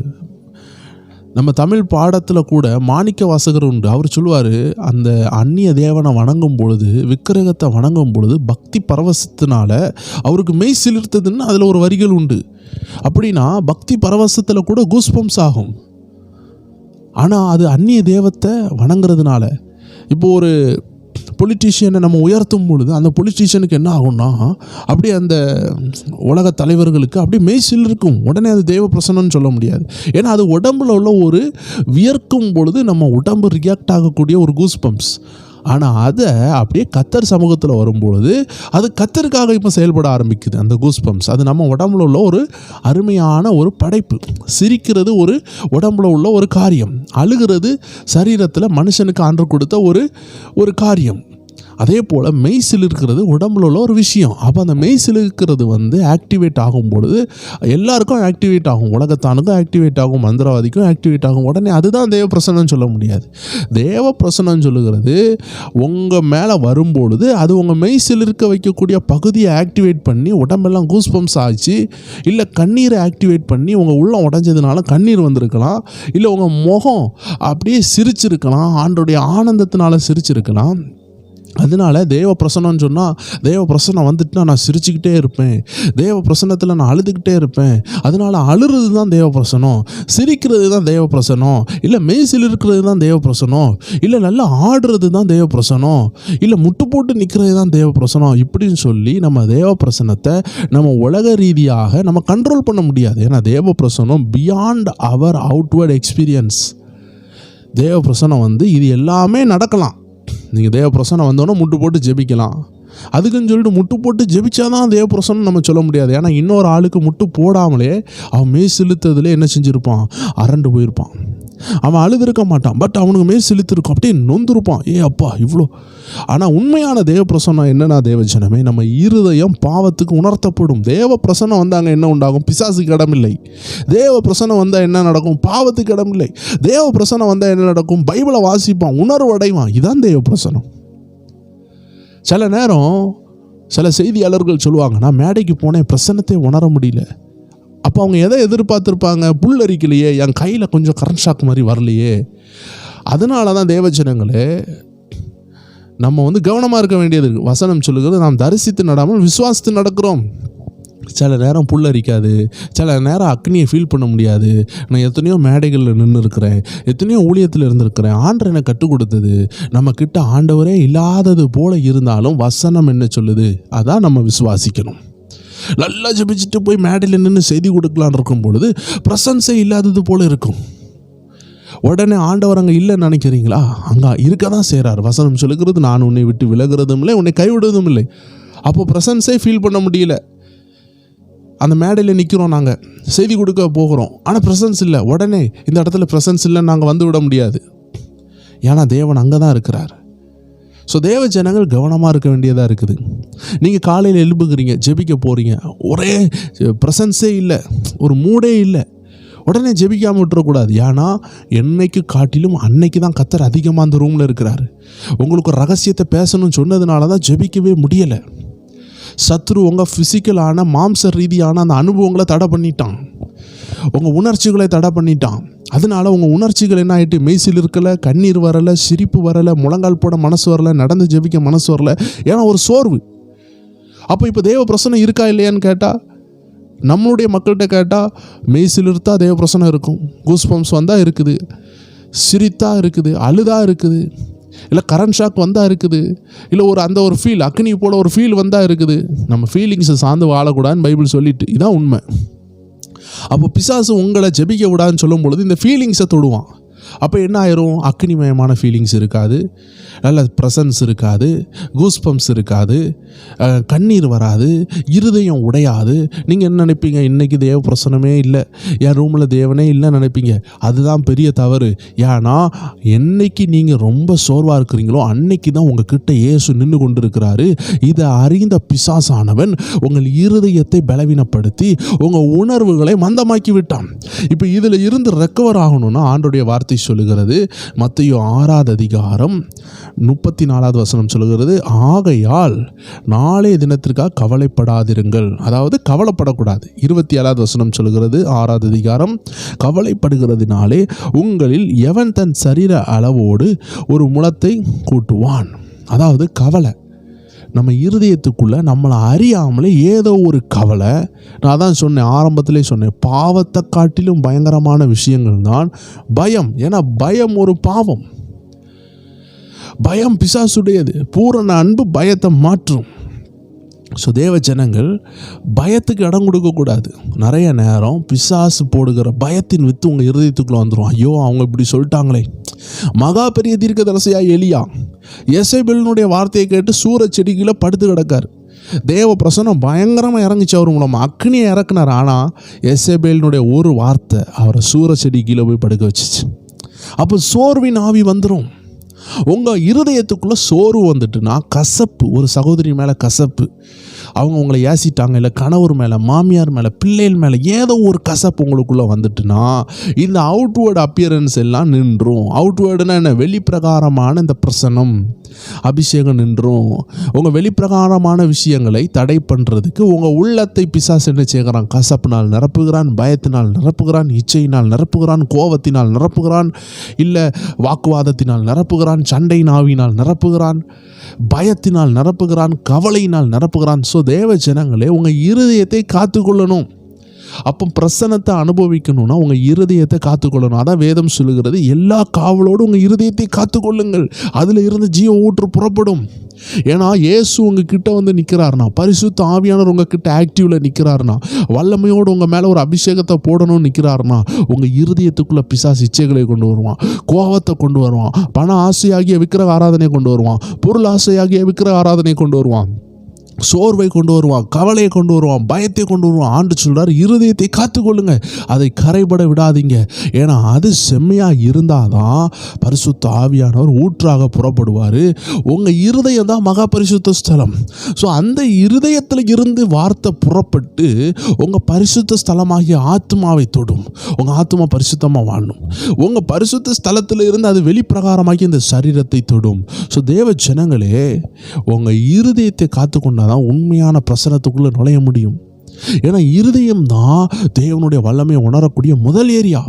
நம்ம தமிழ் பாடத்தில் கூட மாணிக்க வாசகர் உண்டு. அவர் சொல்லுவார், அந்த அந்நிய தேவனை வணங்கும் பொழுது, விக்கிரகத்தை வணங்கும் பொழுது பக்தி பரவசத்தினால அவருக்கு மெய் சிலிர்த்ததுன்னு அதில் ஒரு வரிகள் உண்டு. அப்படின்னா பக்தி பரவசத்தில் கூட கூஸ்பம்ஸ் ஆகும். ஆனால் அது அந்நிய தேவத்தை வணங்குறதுனால. இப்போது ஒரு பொலிட்டீஷியனை நம்ம உயர்த்தும் பொழுது அந்த பொலிட்டீஷியனுக்கு என்ன ஆகும்னா, அப்படியே அந்த உலக தலைவர்களுக்கு அப்படியே மெய்சில் இருக்கும். உடனே அது தேவ பிரசன்னம்னு சொல்ல முடியாது. ஏன்னா அது உடம்புல உள்ள ஒரு வியர்க்கும் பொழுது நம்ம உடம்பு ரியாக்ட் ஆகக்கூடிய ஒரு கூஸ் பம்ப்ஸ். ஆனால் அதை அப்படியே கத்தர் சமூகத்தில் வரும்பொழுது அது கத்தருக்காக இப்போ செயல்பட ஆரம்பிக்குது அந்த கூஸ் பம்ப்ஸ். அது நம்ம உடம்புல உள்ள ஒரு அருமையான ஒரு படைப்பு. சிரிக்கிறது ஒரு உடம்புல உள்ள ஒரு காரியம், அழுகிறது சரீரத்தில் மனுஷனுக்கு ஆண்டவர் கொடுத்த ஒரு காரியம். அதே போல் மெய்சில் இருக்கிறது உடம்புல உள்ள ஒரு விஷயம். அப்போ அந்த மெய்சில் இருக்கிறது ஆக்டிவேட் ஆகும் பொழுது எல்லாருக்கும் ஆக்டிவேட் ஆகும், உலகத்தானுக்கும் ஆக்டிவேட் ஆகும், மந்திரவாதிக்கும் ஆக்டிவேட் ஆகும். உடனே அதுதான் தேவ பிரசன்னம்னு சொல்ல முடியாது. தேவ பிரசன்னம்னு சொல்லுகிறது உங்கள் மேலே வரும்பொழுது அது உங்கள் மெய்சில் இருக்க வைக்கக்கூடிய பகுதியை ஆக்டிவேட் பண்ணி உடம்பெல்லாம் கூஸ் பம்ப்ஸ் ஆச்சு. இல்லை கண்ணீரை ஆக்டிவேட் பண்ணி உங்கள் உள்ளம் உடஞ்சதுனால கண்ணீர் வந்திருக்கலாம். இல்லை உங்கள் முகம் அப்படியே சிரிச்சிருக்கலாம், ஆண்டோடைய ஆனந்தத்தினால சிரிச்சிருக்கலாம். அதனால தேவ பிரசன்னம்னு சொன்னால், தேவ பிரசன்னம் வந்துட்டுனா நான் சிரிச்சுக்கிட்டே இருப்பேன், தேவ பிரசன்னத்தில் நான் அழுதுகிட்டே இருப்பேன். அதனால் அழுறது தான் தேவ பிரசனம், சிரிக்கிறது தான் தேவ பிரசனம், இல்லை மெய்சில் இருக்கிறது தான் தேவ பிரசனம், இல்லை நல்லா ஆடுறது தான் தேவ பிரசனம், இல்லை முட்டு போட்டு நிற்கிறது தான் தேவ பிரசனம். இப்படின்னு சொல்லி நம்ம தேவ பிரசனத்தை நம்ம உலக ரீதியாக நம்ம கண்ட்ரோல் பண்ண முடியாது. ஏன்னா தேவ பிரசனம் பியாண்ட் அவர் அவுட்வர்ட் எக்ஸ்பீரியன்ஸ். தேவ பிரசனம் இது எல்லாமே நடக்கலாம். நீங்கள் தேவ பிரசனம் வந்தோன்னே முட்டு போட்டு ஜெபிக்கலாம். அதுக்குன்னு சொல்லிட்டு முட்டு போட்டு ஜெபிச்சாதான் தேவ பிரசனம் நம்ம சொல்ல முடியாது. ஏன்னா இன்னொரு ஆளுக்கு முட்டு போடாமலே அவன் மெய் செலுத்ததுல என்ன செஞ்சுருப்பான், அரண்டு போயிருப்பான். அவன் அழுதுருக்க மாட்டான், பட் அவனுக்கு மெய் செலுத்திருக்கும், அப்படியே நொந்திருப்பான், ஏ அப்பா இவ்வளோ. ஆனால் உண்மையான தேவ பிரசனம் என்னன்னா, தேவ ஜனமே, நம்ம இருதயம் பாவத்துக்கு உணர்த்தப்படும். தேவ பிரசனம் வந்தாங்க என்ன உண்டாகும், பிசாசுக்கு இடமில்லை. தேவ பிரசனம் வந்தால் என்ன நடக்கும், பாவத்துக்கு இடமில்லை. தேவ பிரசனம் வந்தால் என்ன நடக்கும், பைபிளை வாசிப்பான், உணர்வு அடைவான். இதுதான் தேவ பிரசனம். சில நேரம் சில செய்தியாளர்கள் சொல்லுவாங்க, நான் மேடைக்கு போனேன், பிரசன்னத்தை உணர முடியல. அப்போ அவங்க எதை எதிர்பார்த்துருப்பாங்க, புல் அரிக்கலையே, என் கையில் கொஞ்சம் கரண்ட் ஷாக் மாதிரி வரலையே. அதனால தான் தேவஜனங்களே நம்ம கவனமாக இருக்க வேண்டியது இருக்குது. வசனம் சொல்லுகிறது, நாம் தரிசித்து நடாமல் விசுவாசித்து நடக்கிறோம். சில நேரம் புல்லரிக்காது, சில நேரம் அக்னியை ஃபீல் பண்ண முடியாது. நான் எத்தனையோ மேடைகளில் நின்று இருக்கிறேன், எத்தனையோ ஊழியத்தில் இருந்திருக்கிறேன். ஆண்டவர் எனக்கு கற்றுக் கொடுத்தது, நம்ம கிட்ட ஆண்டவரே இல்லாதது போல இருந்தாலும் வசனம் என்ன சொல்லுது, அதான் நம்ம விசுவாசிக்கணும். நல்லா ஜெபிச்சுட்டு போய் மேடையில் நின்று செய்தி கொடுக்கலான்னு இருக்கும் பொழுது பிரசன்ஸே இல்லாதது போல இருக்கும். உடனே ஆண்டவர் அங்கே இல்லைன்னு நினைக்கிறீங்களா, அங்கே இருக்க தான் செய்கிறார். வசனம் சொல்லுகிறது, நான் உன்னை விட்டு விலகிறதும் இல்லை, உன்னை கைவிடுவதும் இல்லை. அப்போ பிரசன்ஸே ஃபீல் பண்ண முடியல. அந்த மேடையில் நிற்கிறோம், நாங்கள் செய்தி கொடுக்க போகிறோம், ஆனால் ப்ரெசன்ஸ் இல்லை. உடனே இந்த இடத்துல ப்ரெசன்ஸ் இல்லைன்னு நாங்கள் வந்து விட முடியாது. ஏன்னா தேவன் அங்கே தான் இருக்கிறார். ஸோ தேவ ஜனங்கள் கவனமாக இருக்க வேண்டியதாக இருக்குது. நீங்கள் காலையில் எழுப்புகிறீங்க, ஜெபிக்க போகிறீங்க, ஒரே ப்ரெசன்ஸே இல்லை, ஒரு மூடே இல்லை, உடனே ஜெபிக்காமல் விட்டுறக்கூடாது. ஏன்னா என்னைக்கு காட்டிலும் அன்னைக்கு தான் கர்த்தர் அதிகமாக அந்த ரூமில் இருக்கிறாரு. உங்களுக்கு ஒரு ரகசியத்தை பேசணும்னு சொன்னதுனால தான் ஜெபிக்கவே முடியலை. சத்ரு உங்கள் ஃபிசிக்கலான மாம்ச ரீதியான அந்த அனுபவங்களை தடை பண்ணிட்டான், உங்கள் உணர்ச்சிகளை தடை பண்ணிட்டான். அதனால உங்கள் உணர்ச்சிகள் என்ன ஆகிட்டு, மெய்சில் இருக்கலை, கண்ணீர் வரலை, சிரிப்பு வரலை, முழங்கால் போட மனசு வரலை, நடந்து ஜெபிக்க மனசு வரலை. ஏன்னா ஒரு சோர்வு. அப்போ இப்போ தேவ பிரசனம் இருக்கா இல்லையான்னு கேட்டால், நம்மளுடைய மக்கள்கிட்ட கேட்டால், மெய்சில் இருந்தா தேவ பிரசனம் இருக்கும், கூஸ்பம்ஸ் வந்தால் இருக்குது, சிரித்தா இருக்குது, அழுதா இருக்குது, இல்லை கரண்ட் ஷாக் வந்தால் இருக்குது, இல்லை ஒரு ஃபீல் அக்னி போல ஒரு ஃபீல் வந்தால் இருக்குது. நம்ம ஃபீலிங்ஸை சார்ந்து வாழக்கூடாதுன்னு பைபிள் சொல்லிட்டு, இதான் உண்மை. அப்போ பிசாசு உங்களை ஜெபிக்க விடாதுன்னு சொல்லும் பொழுது இந்த ஃபீலிங்ஸை தொடுவான். அப்போ என்ன ஆயிரும், அக்னிமயமான ஃபீலிங்ஸ் இருக்காது, நல்ல ப்ரெசன்ஸ் இருக்காது, கூஸ்பம்ஸ் இருக்காது, கண்ணீர் வராது, இருதயம் உடையாது. நீங்கள் என்ன நினைப்பீங்க, இன்றைக்கி தேவ பிரசனமே இல்லை, என் ரூமில் தேவனே இல்லைன்னு நினைப்பீங்க. அதுதான் பெரிய தவறு. ஏன்னா என்னைக்கு நீங்கள் ரொம்ப சோர்வாக இருக்கிறீங்களோ அன்னைக்கு தான் உங்கள் கிட்ட இயேசு நின்று கொண்டு இருக்கிறாரு. இதை அறிந்த பிசாசானவன் உங்கள் இருதயத்தை பலவீனப்படுத்தி உங்கள் உணர்வுகளை மந்தமாக்கி விட்டான். இப்போ இதில் இருந்து ரெக்கவர் ஆகணும்னா ஆண்டோடைய வார்த்தை சொல்லுகிறது, மத்தேயு 6வது அதிகாரம் 34வது வசனம் சொல்லுகிறது, ஆகையால் நாளைய தினத்திற்காக கவலைப்படாதிருங்கள். அதாவது கவலைப்படக்கூடாது. 27வது வசனம் சொல்லுகிறது, 6வது அதிகாரம், கவலைப்படுகிறதுனாலே உங்களில் எவன் தன் சரீர அளவோடு ஒரு முழத்தை கூட்டுவான். அதாவது கவலை நம்ம இருதயத்துக்குள்ளே நம்மளை அறியாமலே ஏதோ ஒரு கவலை. நான் தான் சொன்னேன், ஆரம்பத்திலே சொன்னேன், பாவத்தை காட்டிலும் பயங்கரமான விஷயங்கள் தான் பயம். ஏன்னா பயம் ஒரு பாவம். பயம் பிசாசுடையது. பூரண அன்பு பயத்தை மாற்றும். ஸோ தேவ ஜனங்கள் பயத்துக்கு இடம் கொடுக்கக்கூடாது. நிறைய நேரம் பிசாசு போடுகிற பயத்தின் வித்து உங்கள் இருதயத்துக்குள்ளே வந்துடும். ஐயோ அவங்க இப்படி சொல்லிட்டாங்களே. மகா பெரிய தீர்க்கதரிசியா எலியா எசேபேலினுடைய வார்த்தையை கேட்டு சூர செடிகளை படுத்து கிடக்கார். தேவ பிரசனம் பயங்கரமாக இறங்கிச்சு அவர் மூலமாக, அக்னியை இறக்குனார். ஆனால் எசேபேலினுடைய ஒரு வார்த்தை அவரை சூர செடி கீழே போய் படுக்க வச்சிச்சு. அப்போ சோர்வின் ஆவி வந்துடும். உங்கள் இருதயத்துக்குள்ளே சோர்வு வந்துட்டுனா, கசப்பு, ஒரு சகோதரி மேலே கசப்பு, அவங்க உங்களை ஏசிட்டாங்க, இல்லை கணவர் மேலே, மாமியார் மேலே, பிள்ளைகள் மேலே ஏதோ ஒரு கசப்பு உங்களுக்குள்ளே வந்துட்டுனா, இந்த அவுட்வேர்டு அப்பியரன்ஸ் எல்லாம் நின்றும். அவுட்வேர்டுனா என்ன, வெளிப்பிரகாரமான இந்த பிரசனம் அபிஷேகம் நின்றும். உங்கள் வெளிப்பிரகாரமான விஷயங்களை தடை பண்ணுறதுக்கு உங்கள் உள்ளத்தை பிசாசு என்ன செய்கிறான், கசப்பினால் நிரப்புகிறான், பயத்தினால் நிரப்புகிறான், இச்சையினால் நிரப்புகிறான், கோபத்தினால் நிரப்புகிறான், இல்லை வாக்குவாதத்தினால் நிரப்புகிறான், சண்டை நாவினால் நிரப்புகிறான். பயத்தினால் நிரப்புகிறான், கவலையினால் நிரப்புகிறான். ஸோ தேவ ஜனங்களே, உங்கள் இருதயத்தை காத்துக்கொள்ளணும். அப்போ பிரசன்னத்தை அனுபவிக்கணும்னா உங்கள் இருதயத்தை காத்துக்கொள்ளணும். அதான் வேதம் சொல்லுகிறது, எல்லா காவலோடு உங்கள் இருதயத்தை காத்துக்கொள்ளுங்கள், அதில் இருந்து ஜீவ ஊற்று புறப்படும். ஏன்னா இயேசு உங்ககிட்ட வந்து நிற்கிறாருனா, பரிசுத்த ஆவியானவர் உங்ககிட்ட ஆக்டிவில் நிற்கிறாருனா, வல்லமையோடு உங்கள் மேலே ஒரு அபிஷேகத்தை போடணும்னு நிற்கிறாருனா, உங்கள் இருதயத்துக்குள்ளே பிசாசு இச்சைகளை கொண்டு வருவான், கோபத்தை கொண்டு வருவான், பண ஆசையாகிய விக்கிரக ஆராதனை கொண்டு வருவான், பொருள் ஆசையாகிய விக்கிரக ஆராதனை கொண்டு வருவான், சோர்வை கொண்டு வருவான், கவலையை கொண்டு வருவான், பயத்தை கொண்டு வருவான். ஆண்டு சொல்கிறார், இருதயத்தை காத்துக்கொள்ளுங்க, அதை கரைபட விடாதீங்க. ஏன்னா அது செம்மையாக இருந்தால் தான் பரிசுத்த ஆவியானவர் ஊற்றாக புறப்படுவார். உங்கள் இருதயம் தான் மகா பரிசுத்த ஸ்தலம். ஸோ அந்த இருதயத்தில் இருந்து வார்த்தை புறப்பட்டு உங்கள் பரிசுத்த ஸ்தலமாகிய ஆத்மாவை தொடும். உங்கள் ஆத்மா பரிசுத்தமாக வாழணும். உங்கள் பரிசுத்த ஸ்தலத்தில் இருந்து அது வெளிப்பிரகாரமாகி இந்த சரீரத்தை தொடும். ஸோ தேவ ஜனங்களே, உங்கள் இருதயத்தை காத்துக்கொண்டா தான் உண்மையான பிரசன்னத்துக்குள்ளே நுழைய முடியும். ஏன்னா இருதயம் தான் தேவனுடைய வல்லமையை உணரக்கூடிய முதல் ஏரியா.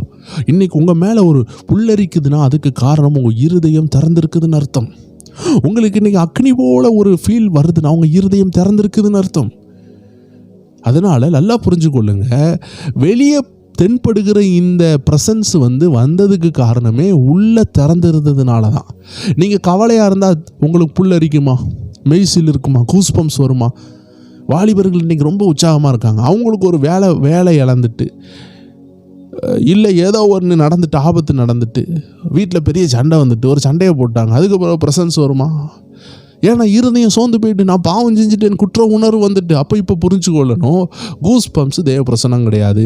இன்னைக்கு உங்கள் மேலே ஒரு புல்லரிக்குதுன்னா அதுக்கு காரணம் உங்கள் இருதயம் திறந்திருக்குதுன்னு அர்த்தம். உங்களுக்கு இன்னைக்கு அக்னி போல ஒரு ஃபீல் வருதுன்னா உங்கள் இருதயம் திறந்திருக்குதுன்னு அர்த்தம். அதனால் நல்லா புரிஞ்சுக்கொள்ளுங்க, வெளியே தென்படுகிற இந்த ப்ரெசன்ஸ் வந்ததுக்கு காரணமே உள்ளே திறந்திருந்ததுனால தான். நீங்கள் கவலையாக இருந்தால் உங்களுக்கு புல்லரிக்குமா, மெய்சில் இருக்குமா, கூஸ்பம்ஸ் வருமா? வாலிபர்கள் இன்றைக்கி ரொம்ப உற்சாகமாக இருக்காங்க. அவங்களுக்கு ஒரு வேலை இழந்துட்டு, இல்லை ஏதோ ஒன்று நடந்துட்டு, ஆபத்து நடந்துட்டு, வீட்டில் பெரிய சண்டை வந்துட்டு, ஒரு சண்டையை போட்டாங்க, அதுக்கப்புறம் ப்ரெசன்ஸ் வருமா? ஏன்னா இருதயம் சோர்ந்து போயிட்டு, நான் பாவம் செஞ்சுட்டு என் குற்ற உணர்வு வந்துட்டு. அப்போ இப்போ புரிஞ்சுக்கொள்ளணும், கூஸ் பம்ப்ஸ் தேவ பிரசனம் கிடையாது.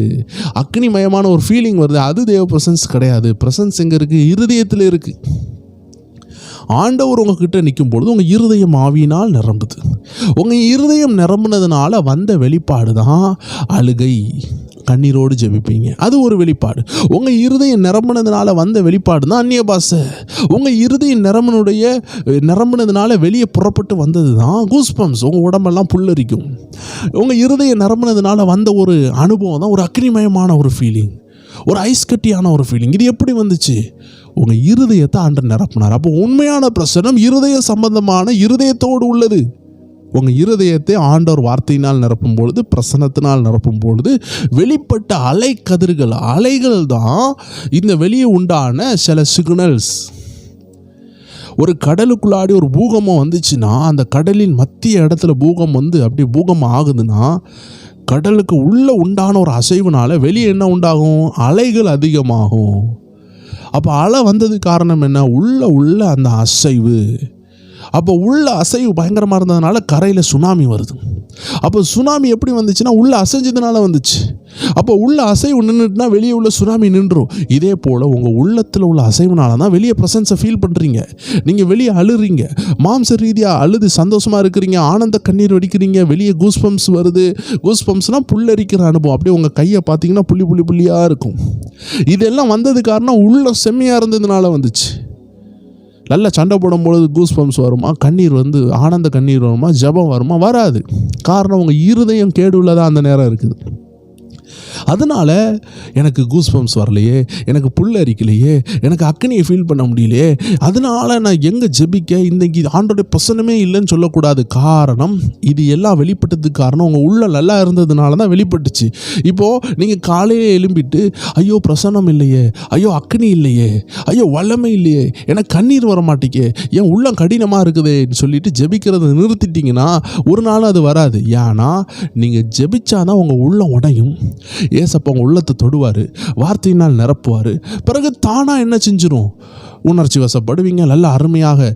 அக்னிமயமான ஒரு ஃபீலிங் வருது, அது தேவ பிரசன்ஸ் கிடையாது. பிரசன்ஸ் எங்கே இருக்குது? இருதயத்தில் இருக்குது. ஆண்டவர் உங்ககிட்ட நிற்கும் பொழுது உங்கள் இருதயம் ஆவியினால் நிரம்புது. உங்கள் இருதயம் நிரம்புனதுனால வந்த வெளிப்பாடு தான் அழுகை, கண்ணீரோடு ஜெபிப்பீங்க, அது ஒரு வெளிப்பாடு. உங்கள் இருதயம் நிரம்பினதுனால வந்த வெளிப்பாடு தான் அந்நிய பாஷை. உங்கள் இருதயம் நிரம்பினதுனால வெளியே புறப்பட்டு வந்தது தான் கூஸ்பம்ஸ். உங்கள் உடம்பெல்லாம் புல்லரிக்கும். உங்கள் இருதயம் நிரம்பினதுனால வந்த ஒரு அனுபவம் தான் ஒரு அக்னிமயமான ஒரு ஃபீலிங், ஒரு ஐஸ் கட்டியான ஒரு ஃபீலிங். இது எப்படி வந்துச்சு? உங்கள் இருதயத்தை ஆண்டவர் நிரப்பினார். அப்போ உண்மையான பிரசனம் இருதய சம்பந்தமான இருதயத்தோடு உள்ளது. உங்கள் இருதயத்தை ஆண்டவர் வார்த்தையினால் நிரப்பும் பொழுது, பிரசனத்தினால் நிரப்பும் பொழுது வெளிப்பட்ட அலைகள் தான் இந்த வெளியே உண்டான சில சிக்னல்ஸ். ஒரு கடலுக்குள்ளாடி ஒரு பூகம்பம் வந்துச்சுன்னா, அந்த கடலின் மத்திய இடத்துல பூகம்பம் அப்படியே பூகம்பம் ஆகுதுன்னா, கடலுக்கு உள்ளே உண்டான ஒரு அசைவுனால வெளியே என்ன உண்டாகும்? அலைகள் அதிகமாகும். அப்போ அலை வந்தது காரணம் என்ன? உள்ள அந்த அசைவு. அப்போ உள்ள அசைவு பயங்கரமாக இருந்ததுனால கரையில் சுனாமி வருது. அப்போ சுனாமி எப்படி வந்துச்சுன்னா உள்ள அசைஞ்சதுனால வந்துச்சு. அப்போ உள்ள அசைவு நின்றுட்டுனா வெளியே உள்ள சுனாமி நின்றும். இதே போல் உங்கள் உள்ளத்தில் உள்ள அசைவுனால தான் வெளியே ப்ரெசன்ஸை ஃபீல் பண்ணுறீங்க. நீங்கள் வெளியே அழுறீங்க, மாம்ச ரீதியாக அழுது சந்தோஷமாக இருக்கிறீங்க, ஆனந்த கண்ணீர் வடிக்கிறீங்க, வெளியே கூஸ்பம்ஸ் வருது. கூஸ்பம்ஸ்னால் புல்லரிக்கிற அனுபவம். அப்படியே உங்கள் கையை பார்த்தீங்கன்னா புள்ளியாக இருக்கும். இதெல்லாம் வந்தது காரணம் உள்ள செம்மையாக இருந்ததுனால வந்துச்சு. நல்லா சண்டை போடும்பொழுது கூஸ் பம்ப்ஸ் வருமா? கண்ணீர் ஆனந்த கண்ணீர் வருமா? ஜபம் வருமா? வராது. காரணம் உங்கள் இருதயம் கேடு உள்ளதாக அந்த நேரம் இருக்குது. அதனால் எனக்கு கூஸ் பம்ப்ஸ் வரலையே, எனக்கு புல்லரிக்கலையே, எனக்கு அக்னியை ஃபீல் பண்ண முடியலையே, அதனால் நான் எங்கே ஜெபிக்க இன்றைக்கி ஆண்டோடைய பிரசனமே இல்லைன்னு சொல்லக்கூடாது. காரணம் இது எல்லாம் வெளிப்பட்டதுக்கு காரணம் உங்கள் உள்ள நல்லா இருந்ததுனால தான் வெளிப்பட்டுச்சு. இப்போது நீங்கள் காலையில் எழும்பிட்டு ஐயோ பிரசனம் இல்லையே, ஐயோ அக்னி இல்லையே, ஐயோ வல்லமை இல்லையே, எனக்கு கண்ணீர் வர மாட்டேங்க, என் உள்ளம் கடினமாக இருக்குதுன்னு சொல்லிட்டு ஜெபிக்கிறத நிறுத்திட்டிங்கன்னா ஒரு நாள் அது வராது. ஏன்னா நீங்கள் ஜெபிச்சாதான் உங்கள் உள்ளம் உடையும். ஏசப்பா உங்கள் உள்ளத்தை தொடுவார், வார்த்தையினால் நிரப்புவார். பிறகு தானாக என்ன செஞ்சிடும்? உணர்ச்சி வசப்படுவீங்க. நல்ல அருமையாக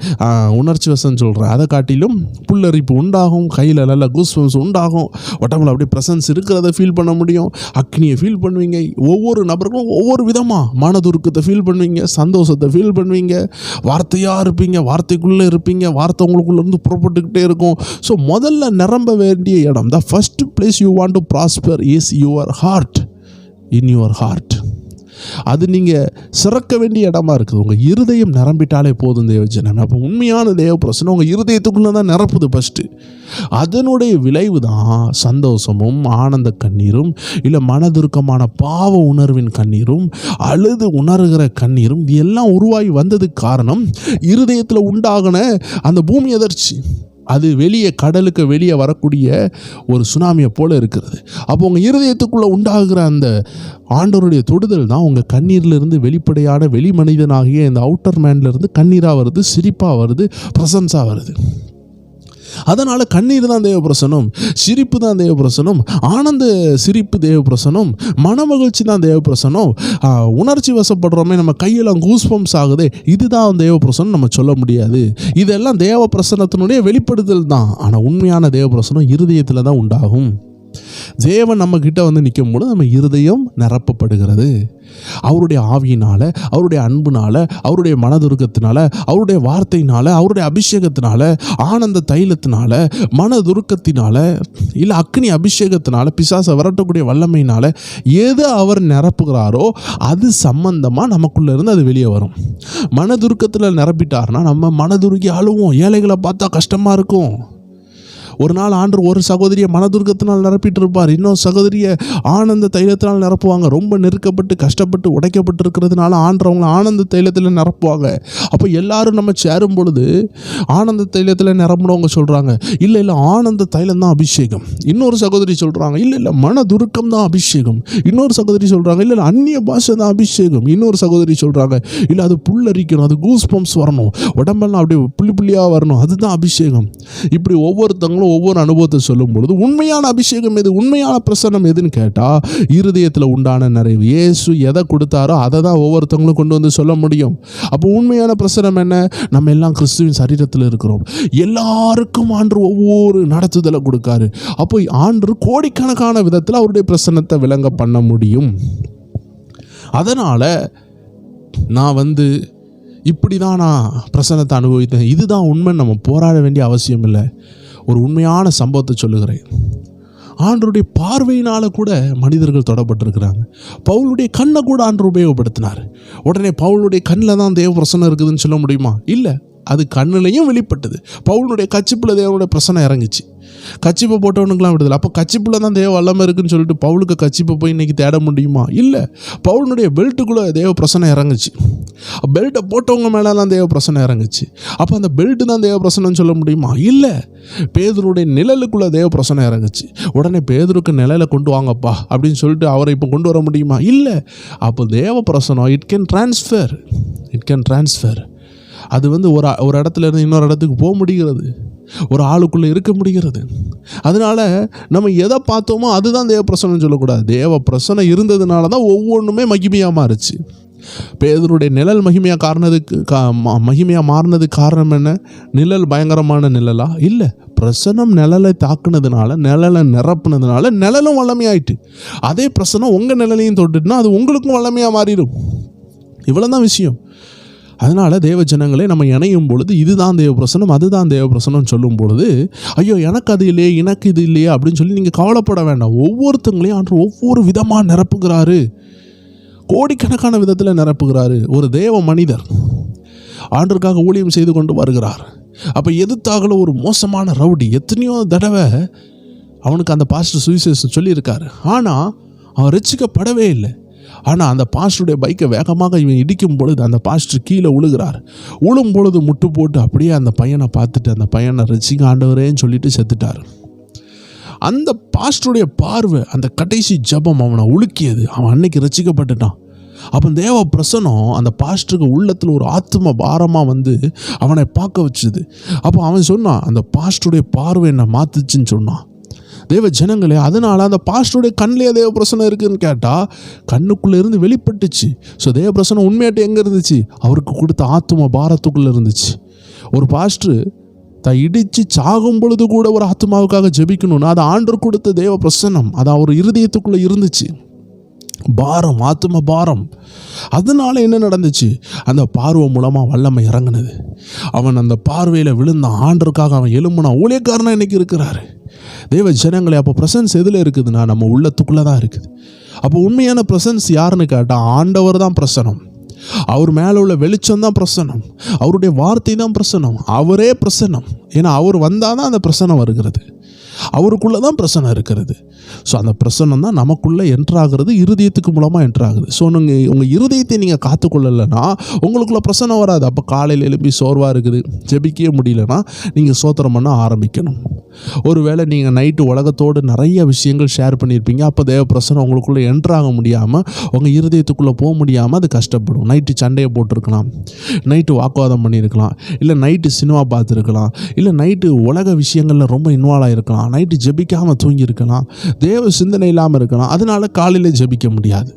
உணர்ச்சி வசம் சொல்கிறேன், அதை காட்டிலும் புல்லரிப்பு உண்டாகும், கையில் நல்ல கூஸ்பம்ஸ் உண்டாகும், உடம்புல அப்படியே ப்ரெசன்ஸ் இருக்கிறத ஃபீல் பண்ண முடியும், அக்னியை ஃபீல் பண்ணுவீங்க. ஒவ்வொரு நபருக்கும் ஒவ்வொரு விதமாக மனதுருக்கத்தை ஃபீல் பண்ணுவீங்க, சந்தோஷத்தை ஃபீல் பண்ணுவீங்க, வார்த்தையாக இருப்பீங்க, வார்த்தைக்குள்ளே இருப்பீங்க, வார்த்தை உங்களுக்குள்ளேருந்து புறப்பட்டுக்கிட்டே இருக்கும். ஸோ முதல்ல நிரம்ப வேண்டிய இடம், the first place you want to prosper is your heart. In your heart. அது நீங்கள் சிறக்க வேண்டிய இடமா இருக்குது. உங்கள் இருதயம் நிரம்பிட்டாலே போதும் தேவ ஜனமே. அப்போ உண்மையான தேவ பிரசனம் உங்கள் இருதயத்துக்குள்ளே தான் நிரப்புது ஃபஸ்ட்டு. அதனுடைய விளைவு தான் சந்தோஷமும் ஆனந்த கண்ணீரும், இல்லை மனதுருக்கமான பாவ உணர்வின் கண்ணீரும், அழுது உணர்கிற கண்ணீரும். இது எல்லாம் உருவாகி வந்ததுக்கு காரணம் இருதயத்தில் உண்டாகின அந்த பூமி அதிர்ச்சி. அது வெளியே கடலுக்கு வெளியே வரக்கூடிய ஒரு சுனாமியை போல இருக்கிறது. அப்போ உங்கள் இருதயத்துக்குள்ளே உண்டாகிற அந்த ஆண்டவருடைய தொடுதல் தான் உங்கள் கண்ணீரிலிருந்து வெளிப்படையான வெளி மனிதனாகிய இந்த அவுட்டர் மேன்லேருந்து கண்ணீராக வருது, சிரிப்பாக வருது, ப்ரெசன்ஸாக வருது. அதனால் கண்ணீர் தான் தேவ பிரசனம், சிரிப்பு தான் தேவ பிரசனம், ஆனந்த சிரிப்பு தேவ பிரசனம், மன மகிழ்ச்சி தான் தேவ பிரசனம். உணர்ச்சி வசப்படுறோமே, நம்ம கையெல்லாம் கூஸ்பம்ஸ் ஆகுது, இதுதான் தேவ பிரசனம் நம்ம சொல்ல முடியாது. இதெல்லாம் தேவ பிரசனத்தினுடைய வெளிப்படுதல் தான். ஆனால் உண்மையான தேவ பிரசனம் இருதயத்தில் தான் உண்டாகும். தேவன் நம்ம கிட்ட வந்து நிற்கும் பொழுது நம்ம இருதயம் நிரப்பப்படுகிறது. அவருடைய ஆவியினால, அவருடைய அன்புனால, அவருடைய மனதுருக்கத்தினால, அவருடைய வார்த்தையினால, அவருடைய அபிஷேகத்தினால, ஆனந்த தைலத்தினால, மனதுருக்கத்தினால, இல்லை அக்னி அபிஷேகத்தினால, பிசாசை விரட்டக்கூடிய வல்லமையினால எது அவர் நிரப்புகிறாரோ அது சம்பந்தமாக நமக்குள்ள இருந்து அது வெளியே வரும். மனதுருக்கத்தில் நிரப்பிட்டார்னா நம்ம மனதுருக்கி அழுவோம், ஏழைகளை பார்த்தா கஷ்டமாக இருக்கும். ஒரு நாள் ஆண்டு ஒரு சகோதரியை மனதுருக்கத்தினால் நிரப்பிட்டு இருப்பார், இன்னொரு சகோதரியை ஆனந்த தைலத்தினால் நிரப்புவாங்க. ரொம்ப நெருக்கப்பட்டு கஷ்டப்பட்டு உடைக்கப்பட்டு இருக்கிறதுனால ஆண்டவங்களை ஆனந்த தைலத்தில் நிரப்புவாங்க. அப்போ எல்லாரும் நம்ம சேரும் பொழுது ஆனந்த தைலத்தில் நிரம்பினவங்க சொல்கிறாங்க, இல்லை இல்லை ஆனந்த தைலம் தான் அபிஷேகம். இன்னொரு சகோதரி சொல்கிறாங்க, இல்லை இல்லை மனதுருக்கம் தான் அபிஷேகம். இன்னொரு சகோதரி சொல்கிறாங்க, இல்லை இல்லை அந்நிய பாஷை தான் அபிஷேகம். இன்னொரு சகோதரி சொல்கிறாங்க, இல்லை அது புல்லரிக்கணும், அது கூஸ் பம்ப்ஸ் வரணும், உடம்பெல்லாம் அப்படியே புள்ளி புள்ளியாக வரணும், அதுதான் அபிஷேகம். இப்படி ஒவ்வொருத்தங்களும் ஒவ்வொரு அனுபவத்தை சொல்லும் பொழுது உண்மையான அபிஷேகம் எது, உண்மையான பிரசன்னம் எதுன்னு கேட்டால் இருதயத்தில் உண்டான நிறைவு. இயேசு எதை கொடுத்தாரோ அதை தான் ஒவ்வொருத்தவங்களும் கொண்டு வந்து சொல்ல முடியும். அப்போ உண்மையான பிரசன்னம் என்ன? நம்ம எல்லாம் கிறிஸ்துவின் சரீரத்தில் இருக்கிறோம். எல்லாருக்கும் ஆண்டு ஒவ்வொரு நடத்துதலை கொடுக்காரு. அப்போ ஆண்டு கோடிக்கணக்கான விதத்தில் அவருடைய பிரசன்னத்தை விளங்க பண்ண முடியும். அதனால் நான் இப்படி தான் நான் பிரசன்னத்தை அனுபவித்தேன், இதுதான் உண்மை, நம்ம போராட வேண்டிய அவசியம் இல்லை. ஒரு உண்மையான சம்பவத்தை சொல்லுகிறேன். ஆண்டவருடைய பார்வையினால் கூட மனிதர்கள் தொடப்பட்டிருக்கிறாங்க. பவுலுடைய கண்ணை கூட ஆண்டவர் உபயோகப்படுத்தினார். உடனே பவுலுடைய கண்ணில் தான் தேவ பிரசன்னம் இருக்குதுன்னு சொல்ல முடியுமா? இல்லை, அது கண்ணிலையும் வெளிப்பட்டது. பவுலுடைய கச்சிப்பில் தேவனுடைய பிரசன்னம் இறங்குச்சு. கச்சிப்பை போட்டவனுக்கெல்லாம் விடுதலை. அப்போ கச்சிப்பில் தான் தேவ வல்லமை இருக்குன்னு சொல்லிட்டு பவுலுக்கு கச்சிப்பை போய் இன்றைக்கி தேட முடியுமா? இல்லை, பவுலுடைய பெல்ட்டுக்குள்ளே தேவ பிரசன்னம் இறங்குச்சு. பெல்ட்டை போட்டவங்க மேலெல்லாம் தேவ பிரசன்னம் இறங்குச்சு. அப்போ அந்த பெல்ட்டு தான் தேவ பிரசனம்னு சொல்ல முடியுமா? இல்லை, பேதுருடைய நிழலுக்குள்ளே தேவ பிரசன்னம் இறங்குச்சு. உடனே பேதுருக்கு நிழலை கொண்டு வாங்கப்பா அப்படின்னு சொல்லிட்டு அவரை இப்போ கொண்டு வர முடியுமா? இல்லை. அப்போ தேவ பிரசனம் இட் கேன் ட்ரான்ஸ்ஃபர். அது ஒரு இடத்துல இருந்து இன்னொரு இடத்துக்கு போக முடிகிறது, ஒரு ஆளுக்குள்ளே இருக்க முடிகிறது. அதனால் நம்ம எதை பார்த்தோமோ அதுதான் தேவ பிரசனம்னு சொல்லக்கூடாது. தேவ பிரசனம் இருந்ததுனால தான் ஒவ்வொன்றுமே மகிமையாக மாறுச்சு. பேதுருடைய நிழல் மகிமையாக மாறினதுக்கு காரணம் என்ன? நிழல் பயங்கரமான நிழலா? இல்லை, பிரசனம் நிழலை தாக்குனதுனால, நிழலை நிரப்புனதுனால நிழலும் வல்லமையாயிட்டு. அதே பிரசனம் உங்கள் நிழலையும் தொட்டுட்டுனா அது உங்களுக்கும் வல்லமையாக மாறிடும். இவ்வளோ தான் விஷயம். அதனால் தேவ ஜனங்களே, நம்ம இணையும் பொழுது இதுதான் தேவ பிரசனம், அதுதான் தேவ பிரசனம் சொல்லும் பொழுது, ஐயோ எனக்கு அது இல்லையே, எனக்கு இது இல்லையே அப்படின்னு சொல்லி நீங்கள் கவலைப்பட வேண்டாம். ஒவ்வொருத்தங்களையும் ஆண்டு ஒவ்வொரு விதமாக நிரப்புகிறாரு, கோடிக்கணக்கான விதத்தில் நிரப்புகிறாரு. ஒரு தேவ மனிதர் ஆண்டவருக்காக ஊழியம் செய்து கொண்டு வருகிறார். அப்போ எதிர்த்தாகல ஒரு மோசமான ரவுடி எத்தனையோ தடவை அவனுக்கு அந்த பாஸ்டர் சுவிசேஷம் சொல்லியிருக்காரு. ஆனால் அவன் ரட்சிக்கப்படவே இல்லை. ஆனால் அந்த பாஸ்டருடைய பைக்கை வேகமாக இவன் இடிக்கும் பொழுது அந்த பாஸ்டர் கீழே விழுகிறார். விழும் பொழுது முட்டு போட்டு அப்படியே அந்த பையனை பார்த்துட்டு அந்த பையனை ரட்சிங்க ஆண்டவரேன்னு சொல்லிட்டு செத்துட்டார். அந்த பாஸ்டருடைய பார்வை, அந்த கடைசி ஜபம் அவனை உலுக்கியது. அவன் அன்னைக்கு ரட்சிக்கப்பட்டுட்டான். அப்போ தேவ பிரசனம் அந்த பாஸ்டருக்கு உள்ளத்தில் ஒரு ஆத்ம பாரமாக அவனை பார்க்க வச்சுது. அப்போ அவன் சொன்னான், அந்த பாஸ்டருடைய பார்வை என்னை மாற்றுச்சுன்னு சொன்னான். தேவ ஜனங்களே, அதனால் அந்த பாஸ்டருடைய கண்ணிலே தேவ பிரசனம் இருக்குதுன்னு கேட்டால் கண்ணுக்குள்ளே இருந்து வெளிப்பட்டுச்சு. ஸோ தேவ பிரசனம் உண்மையாட்டு எங்கே இருந்துச்சு? அவருக்கு கொடுத்த ஆத்ம பாரத்துக்குள்ளே இருந்துச்சு. ஒரு பாஸ்டர் இடித்து சாகும் பொழுது கூட ஒரு ஆத்மாவுக்காக ஜெபிக்கணும்னு அது ஆண்டவர் கொடுத்த தேவ பிரசனம், அது அவர் இருதயத்துக்குள்ளே இருந்துச்சு. பாரம், ஆத்ம பாரம். அதனால என்ன நடந்துச்சு? அந்த பார்வை மூலமாக வல்லமை இறங்குனது. அவன் அந்த பார்வையில் விழுந்த ஆண்டருக்காக அவன் எழும்புனா ஊழியக்காரனா இன்னைக்கு இருக்கிறாரு. தேவ ஜனங்களே, அப்போ பிரசன்ஸ் எதில் இருக்குதுன்னா நம்ம உள்ளத்துக்குள்ளே தான் இருக்குது. அப்போ உண்மையான பிரசன்ஸ் யாருன்னு கேட்டால் ஆண்டவர் தான் பிரசனம். அவர் மேலே உள்ள வெளிச்சம் தான் பிரசனம். அவருடைய வார்த்தை தான் பிரசனம். அவரே பிரசனம். ஏன்னா அவர் வந்தால் தான் அந்த பிரசனம் வருகிறது. அவருக்குள்ளே தான் பிரசனம் இருக்கிறது. ஸோ அந்த பிரசனம் தான் நமக்குள்ளே என்ட்ராகிறது, இருதயத்துக்கு மூலமாக என்ட்ராகுது. ஸோ உங்கள் இருதயத்தை நீங்கள் காத்துக்கொள்ளலைன்னா உங்களுக்குள்ள பிரசனம் வராது. அப்போ காலையில் எழுப்பி சோர்வாக இருக்குது, ஜெபிக்கவே முடியலன்னா நீங்கள் சோத்திரம் பண்ண ஆரம்பிக்கணும். ஒருவேளை நீங்கள் நைட்டு உலகத்தோடு நிறைய விஷயங்கள் ஷேர் பண்ணியிருப்பீங்க. அப்போ தேவ பிரசனம் உங்களுக்குள்ளே என்ட்ராக முடியாமல், உங்கள் இருதயத்துக்குள்ளே போக முடியாமல் அது கஷ்டப்படும். நைட்டு சண்டையை போட்டிருக்கலாம், நைட்டு வாக்குவாதம் பண்ணியிருக்கலாம், இல்லை நைட்டு சினிமா பார்த்துருக்கலாம், இல்லை நைட்டு உலக விஷயங்களில் ரொம்ப இன்வால்வ் ஆகிருக்கலாம், நைட்டு ஜெபிக்காமல் தூங்கியிருக்கலாம், தேவ சிந்தனை இல்லாமல் இருக்கலாம். அதனால காலையில் ஜெபிக்க முடியாது.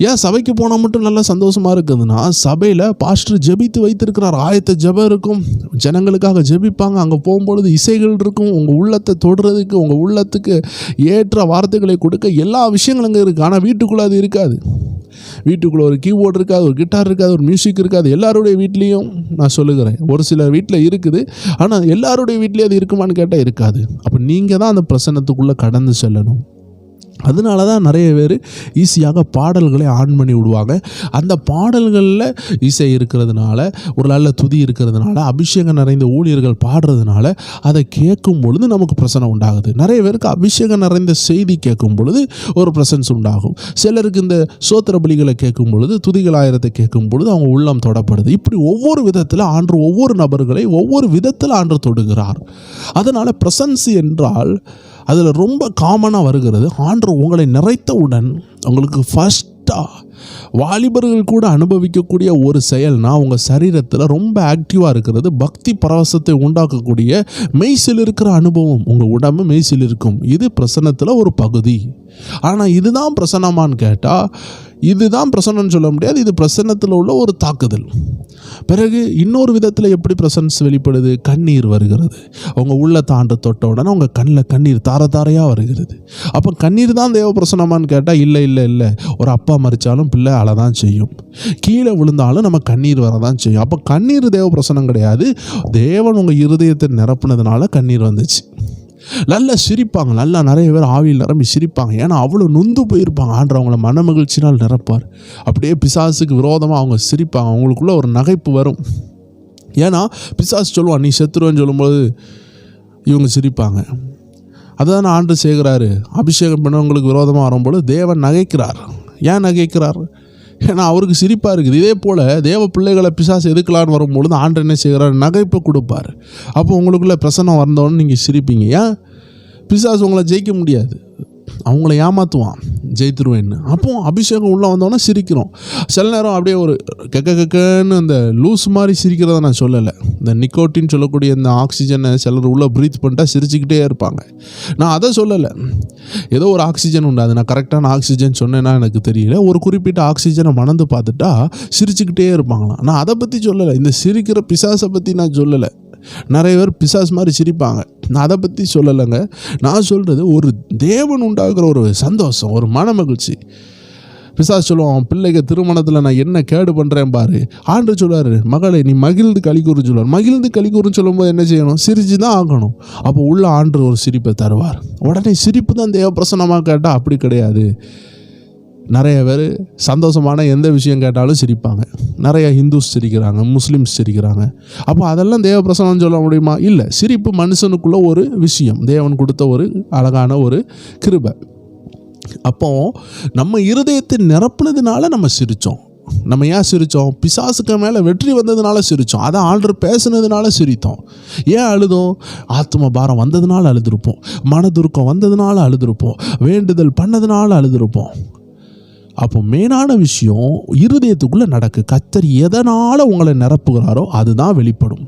ஏன் சபைக்கு போனால் மட்டும் நல்லா சந்தோஷமாக இருக்குதுன்னா, சபையில் பாஸ்டர் ஜெபித்து வைத்திருக்கிறார், ஆயத்த ஜெபம் இருக்கும், ஜனங்களுக்காக ஜெபிப்பாங்க. அங்கே போகும்பொழுது இசைகள் இருக்கும், உங்கள் உள்ளத்தை தொடுறதுக்கு, உங்கள் உள்ளத்துக்கு ஏற்ற வார்த்தைகளை கொடுக்க எல்லா விஷயங்களும் அங்கே இருக்குது. ஆனால் வீட்டுக்குள்ளே அது இருக்காது. வீட்டுக்குள்ளே ஒரு கீபோர்டு இருக்காது, ஒரு கிட்டார் இருக்காது, ஒரு மியூசிக் இருக்காது. எல்லாருடைய வீட்லேயும் நான் சொல்லுகிறேன், ஒரு சில வீட்டில் இருக்குது, ஆனால் எல்லாருடைய வீட்லேயும் அது இருக்குமான்னு கேட்டால் இருக்காது. அப்போ நீங்கள் தான் அந்த பிரசன்னத்துக்குள்ளே கடந்து செல்லணும். அதனால தான் நிறைய பேர் ஈஸியாக பாடல்களை ஆன் பண்ணி விடுவாங்க. அந்த பாடல்களில் இசை இருக்கிறதுனால, ஒரு நல்ல துதி இருக்கிறதுனால, அபிஷேகம் நிறைந்த ஊழியர்கள் பாடுறதுனால அதை கேட்கும் பொழுது நமக்கு பிரசனம் உண்டாகுது. நிறைய பேருக்கு அபிஷேகம் நிறைந்த செய்தி கேட்கும் பொழுது ஒரு பிரசன்ஸ் உண்டாகும். சிலருக்கு இந்த சோத்திர பலிகளை கேட்கும் பொழுது, துதிகள் ஆயிரத்தை கேட்கும் பொழுது அவங்க உள்ளம் தொடப்படுது. இப்படி ஒவ்வொரு விதத்தில் ஆண்டு ஒவ்வொரு நபர்களை ஒவ்வொரு விதத்தில் ஆண்டு தொடுகிறார். அதனால் பிரசன்ஸ் என்றால் அதில் ரொம்ப காமனாக வருகிறது, ஆண்டவர் உங்களை நிறைத்தவுடன் உங்களுக்கு ஃபஸ்ட்டாக வாலிபர்கள் கூட அனுபவிக்கக்கூடிய ஒரு செயல்னால் உங்கள் சரீரத்தில் ரொம்ப ஆக்டிவாக இருக்கிறது, பக்தி பரவசத்தை உண்டாக்கக்கூடிய மெய்சில் இருக்கிற அனுபவம். உங்கள் உடம்பு மெய்சில் இருக்கும். இது பிரசன்னத்தில் ஒரு பகுதி. ஆனால் இதுதான் பிரசன்னமான்னு கேட்டால் இதுதான் பிரசன்னம்னு சொல்ல முடியாது. இது பிரசன்னத்தில் உள்ள ஒரு தாக்குதல். பிறகு இன்னொரு விதத்தில் எப்படி பிரசன்ஸ் வெளிப்படுது? கண்ணீர் வருகிறது. உங்கள் உள்ள தாண்ட தொட்ட உடனே உங்கள் கண்ணில் கண்ணீர் தார தாரையாக வருகிறது. அப்போ கண்ணீர் தான் தேவ பிரசன்னமான்னு கேட்டால் இல்லை. ஒரு அப்பா மறித்தாலும் பிள்ளை அழதான் செய்யும், கீழே விழுந்தாலும் நம்ம கண்ணீர் வரதான் செய்யும். அப்போ கண்ணீர் தேவ பிரசன்னம் கிடையாது. தேவன் உங்கள் இருதயத்தை நிரப்புனதுனால கண்ணீர் வந்துச்சு. நல்லா சிரிப்பாங்க, நல்லா நிறைய பேர் ஆவியில் நிரம்பி சிரிப்பாங்க. ஏன்னா அவ்வளோ நொந்து போயிருப்பாங்க. ஆண்டவர் அவங்கள மன மகிழ்ச்சினால் நிரப்பார். அப்படியே பிசாசுக்கு விரோதமாக அவங்க சிரிப்பாங்க. அவங்களுக்குள்ள ஒரு நகைப்பு வரும். ஏன்னா பிசாசு சொல்லுவான், நீ செத்துருவேன்னு சொல்லும்போது இவங்க சிரிப்பாங்க. அதுதான் ஆண்டு செய்கிறாரு. அபிஷேகம் பண்ணவங்களுக்கு விரோதமாக வரும்போது தேவன் நகைக்கிறார். ஏன் நகைக்கிறார்? ஏன்னா அவருக்கு சிரிப்பாக இருக்குது. இதே போல் தேவ பிள்ளைகளை பிசாசு எதுக்கலான்னு வரும்பொழுது ஆண்டு என்ன செய்கிறார்? நகைப்பை கொடுப்பார். அப்போ உங்களுக்குள்ளே பிரசன்னம் வந்தோன்னு நீங்கள் சிரிப்பீங்க. ஏன்? பிசாசு உங்களை ஜெயிக்க முடியாது, அவங்கள ஏமாற்றுவான், ஜெயித்துருவேன்னு. அப்போ அபிஷேகம் உள்ளே வந்தோன்னே சிரிக்கிறோம். சில நேரம் அப்படியே ஒரு கெக்கன்னு இந்த லூஸ் மாதிரி சிரிக்கிறத நான் சொல்லலை. இந்த நிக்கோட்டின்னு சொல்லக்கூடிய இந்த ஆக்சிஜனை சிலர் உள்ளே ப்ரீத் பண்ணிட்டா சிரிச்சுக்கிட்டே இருப்பாங்க. நான் அதை சொல்லலை. ஏதோ ஒரு ஆக்சிஜன் உண்டு, அது நான் கரெக்டான ஆக்சிஜன் சொன்னேன்னா எனக்கு தெரியல. ஒரு குறிப்பிட்ட ஆக்சிஜனை மணந்து பார்த்துட்டா சிரிச்சுக்கிட்டே இருப்பாங்களாம். நான் அதை பற்றி சொல்லலை. இந்த சிரிக்கிற பிசாசை பற்றி நான் சொல்லலை. நிறைய பேர் பிசாஸ் மாதிரி சிரிப்பாங்க, நான் அதை பற்றி சொல்லலைங்க. நான் சொல்கிறது ஒரு தேவன் உண்டாகிற ஒரு சந்தோஷம், ஒரு மன மகிழ்ச்சி. பிசாசு சொல்லுவான், பிள்ளைக்கு திருமணத்தில் நான் என்ன கேடு பண்ணுறேன் பாரு. ஆண்டு சொல்லுவார், மகளை நீ மகிழ்ந்து கலிக்கூறுன்னு சொல்லுவார். மகிழ்ந்து கலிக்கூறுன்னு சொல்லும்போது என்ன செய்யணும்? சிரிச்சு தான் ஆகணும். அப்போ உள்ள ஆண்டு ஒரு சிரிப்பை தருவார். உடனே சிரிப்பு தான் தேவ பிரசன்னமாக கேட்டால் அப்படி கிடையாது. நிறைய பேர் சந்தோஷமான எந்த விஷயம் கேட்டாலும் சிரிப்பாங்க. நிறைய ஹிந்துஸ் சிரிக்கிறாங்க, முஸ்லீம்ஸ் சிரிக்கிறாங்க. அப்போ அதெல்லாம் தேவ பிரசனம் சொல்ல முடியுமா? இல்லை. சிரிப்பு மனுஷனுக்குள்ள ஒரு விஷயம், தேவன் கொடுத்த ஒரு அழகான ஒரு கிருபை. அப்போ நம்ம இருதயத்தை நிரப்புனதுனால நம்ம சிரித்தோம். நம்ம ஏன் சிரித்தோம்? பிசாசுக்கு மேலே வெற்றி வந்ததுனால சிரித்தோம். அதை ஆண்டவர் பேசுனதுனால சிரித்தோம். ஏன் அழுதோம்? ஆத்ம பாரம் வந்ததுனால அழுதுருப்போம், மனதுருக்கம் வந்ததுனால அழுதுருப்போம், வேண்டுதல் பண்ணதுனால அழுதுருப்போம். அப்போ மெயினான விஷயம் இருதயத்துக்குள்ளே நடக்கு. கர்த்தர் எதனால் உங்களை நிரப்புகிறாரோ அதுதான் வெளிப்படும்.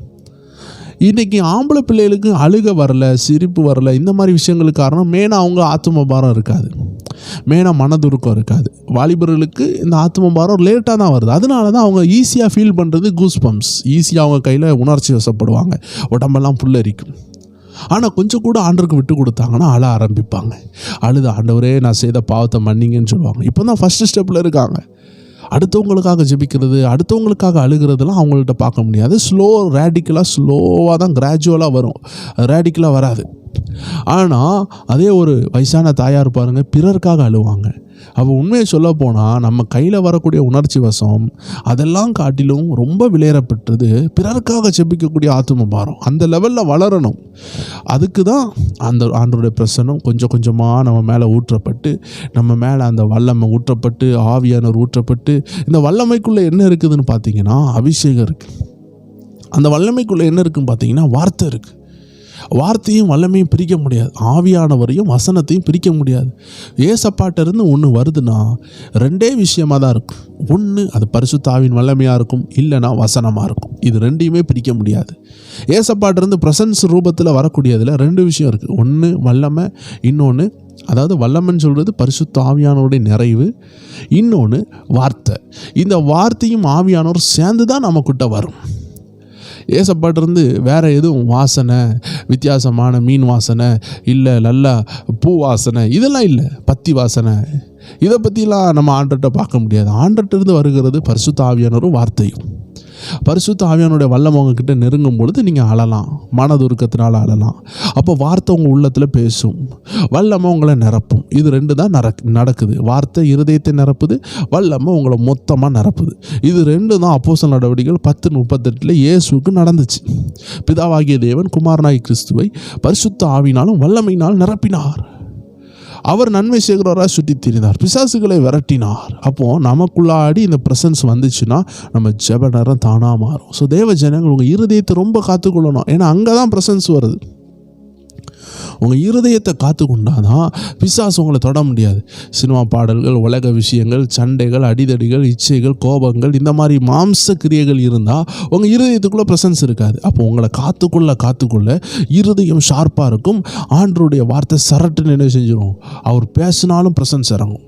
இன்றைக்கி ஆம்பளை பிள்ளைகளுக்கு அழுக வரல, சிரிப்பு வரல, இந்த மாதிரி விஷயங்களுக்கு காரணம் மெயினாக அவங்க ஆத்ம பாரம் இருக்காது, மெயினாக மனதுருக்கம் இருக்காது. வாலிபர்களுக்கு இந்த ஆத்ம பாரம் லேட்டாக தான் வருது. அதனால தான் அவங்க ஈஸியாக ஃபீல் பண்ணுறது கூஸ் பம்ப்ஸ். ஈஸியாக அவங்க கையில் உணர்ச்சி வசப்படுவாங்க, உடம்பெல்லாம் புல்லரிக்கும். ஆனால் கொஞ்சம் கூட ஆண்டவருக்கு விட்டு கொடுத்தாங்கன்னா அழ ஆரம்பிப்பாங்க. அழுது ஆண்டவரே நான் செய்த பாவத்தை மன்னிங்கன்னு சொல்லுவாங்க. இப்போ தான் ஃபஸ்ட்டு ஸ்டெப்பில் இருக்காங்க. அடுத்தவங்களுக்காக ஜெபிக்கிறது, அடுத்தவங்களுக்காக அழுகிறதுலாம் அவங்கள்ட்ட பார்க்க முடியாது. ரேடிக்கலாக ஸ்லோவாக தான் கிராஜுவலாக வரும், ரேடிக்கலாக வராது. ஆனால் அதே ஒரு வயசான தாயார் பாருங்கள், பிறருக்காக அழுவாங்க. அப்போ உண்மையை சொல்ல போனால் நம்ம கையில் வரக்கூடிய உணர்ச்சி வசம் அதெல்லாம் காட்டிலும் ரொம்ப விலையேறப்பட்டது பிறருக்காக செபிக்கக்கூடிய ஆத்தும பாரம். அந்த லெவலில் வளரணும். அதுக்கு தான் அந்த ஆண்டவருடைய பிரசன்னம் கொஞ்சம் கொஞ்சமாக நம்ம மேலே ஊற்றப்பட்டு, நம்ம மேலே அந்த வல்லமை ஊற்றப்பட்டு, ஆவியானவர் ஊற்றப்பட்டு, இந்த வல்லமைக்குள்ளே என்ன இருக்குதுன்னு பார்த்தீங்கன்னா அபிஷேகம் இருக்குது. அந்த வல்லமைக்குள்ளே என்ன இருக்குதுன்னு பார்த்தீங்கன்னா வார்த்தை இருக்குது. வார்த்தையும் வல்லமையும் பிரிக்க முடியாது. ஆவியானவரையும் வசனத்தையும் பிரிக்க முடியாது. ஏசப்பாட்டிருந்து ஒன்று வருதுன்னா ரெண்டே விஷயமாக தான் இருக்கும். ஒன்று அது பரிசுத்த ஆவியின் வல்லமையாக இருக்கும், இல்லைனா வசனமாக இருக்கும். இது ரெண்டையுமே பிரிக்க முடியாது. ஏசப்பாட்டிருந்து பிரசன்ஸ் ரூபத்தில் வரக்கூடியதில் ரெண்டு விஷயம் இருக்குது. ஒன்று வல்லமை, இன்னொன்று அதாவது வல்லமைன்னு சொல்கிறது பரிசுத்த ஆவியானவருடைய நிறைவு, இன்னொன்று வார்த்தை. இந்த வார்த்தையும் ஆவியானவர் சேர்ந்து தான் நம்மக்கிட்ட வரும். ஏசப்பாட்டிருந்து வேறு எதுவும் வாசனை, வித்தியாசமான மீன் வாசனை, இல்லை நல்லா பூ வாசனை, இதெல்லாம் இல்லை. பத்தி வாசனை, இதை பற்றிலாம் நம்ம ஆண்டர்கிட்ட பார்க்க முடியாது. ஆண்டர்கிட்டருந்து வருகிறது பரிசுத்த ஆவியானவரும் வார்த்தையும். பரிசுத்த ஆவியானுடைய வல்லமை உங்ககிட்ட நெருங்கும் பொழுது நீங்கள் அழலாம், மனதுருக்கத்தினால் அழலாம். அப்போ வார்த்தை உங்கள் உள்ளத்தில் பேசும், வல்லமை உங்களை நிரப்பும். இது ரெண்டு தான் நடக்குது. வார்த்தை இருதயத்தை நிரப்புது, வல்லமை உங்களை மொத்தமாக நிரப்புது. இது ரெண்டு தான் அப்போஸ்தலர் நடவடிக்கைகள் 10:38 இயேசுவுக்கு நடந்துச்சு. பிதாவாகிய தேவன் குமாரனாகிய கிறிஸ்துவை பரிசுத்த ஆவியினாலும் வல்லமையினால் நிரப்பினார். அவர் நன்மை செய்கிறவராக சுற்றி திரிந்தார், பிசாசுகளை விரட்டினார். அப்போது நமக்குள்ளாடி இந்த ப்ரெசன்ஸ் வந்துச்சுன்னா நம்ம ஜெப நேரம் தானாக மாறும். ஸோ தேவ ஜனங்கள் உங்கள் இருதயத்தை ரொம்ப காத்துக்கொள்ளணும். ஏன்னா அங்கே தான் ப்ரெசன்ஸ் வருது. உங்கள் இருதயத்தை காத்துக்கொண்டாதான் பிசாசு உங்களை தொட முடியாது. சினிமா பாடல்கள், உலக விஷயங்கள், சண்டைகள், அடிதடிகள், இச்சைகள், கோபங்கள், இந்த மாதிரி மாம்ச கிரியைகள் இருந்தால் உங்கள் இருதயத்துக்குள்ளே ப்ரெசன்ஸ் இருக்காது. அப்போ உங்களை காத்துக்கொள்ள இருதயம் ஷார்ப்பாக இருக்கும். ஆண்டவருடைய வார்த்தை சரட்டுன்னு என்ன செஞ்சிடும், அவர் பேசினாலும் ப்ரெசன்ஸ் இறங்கும்.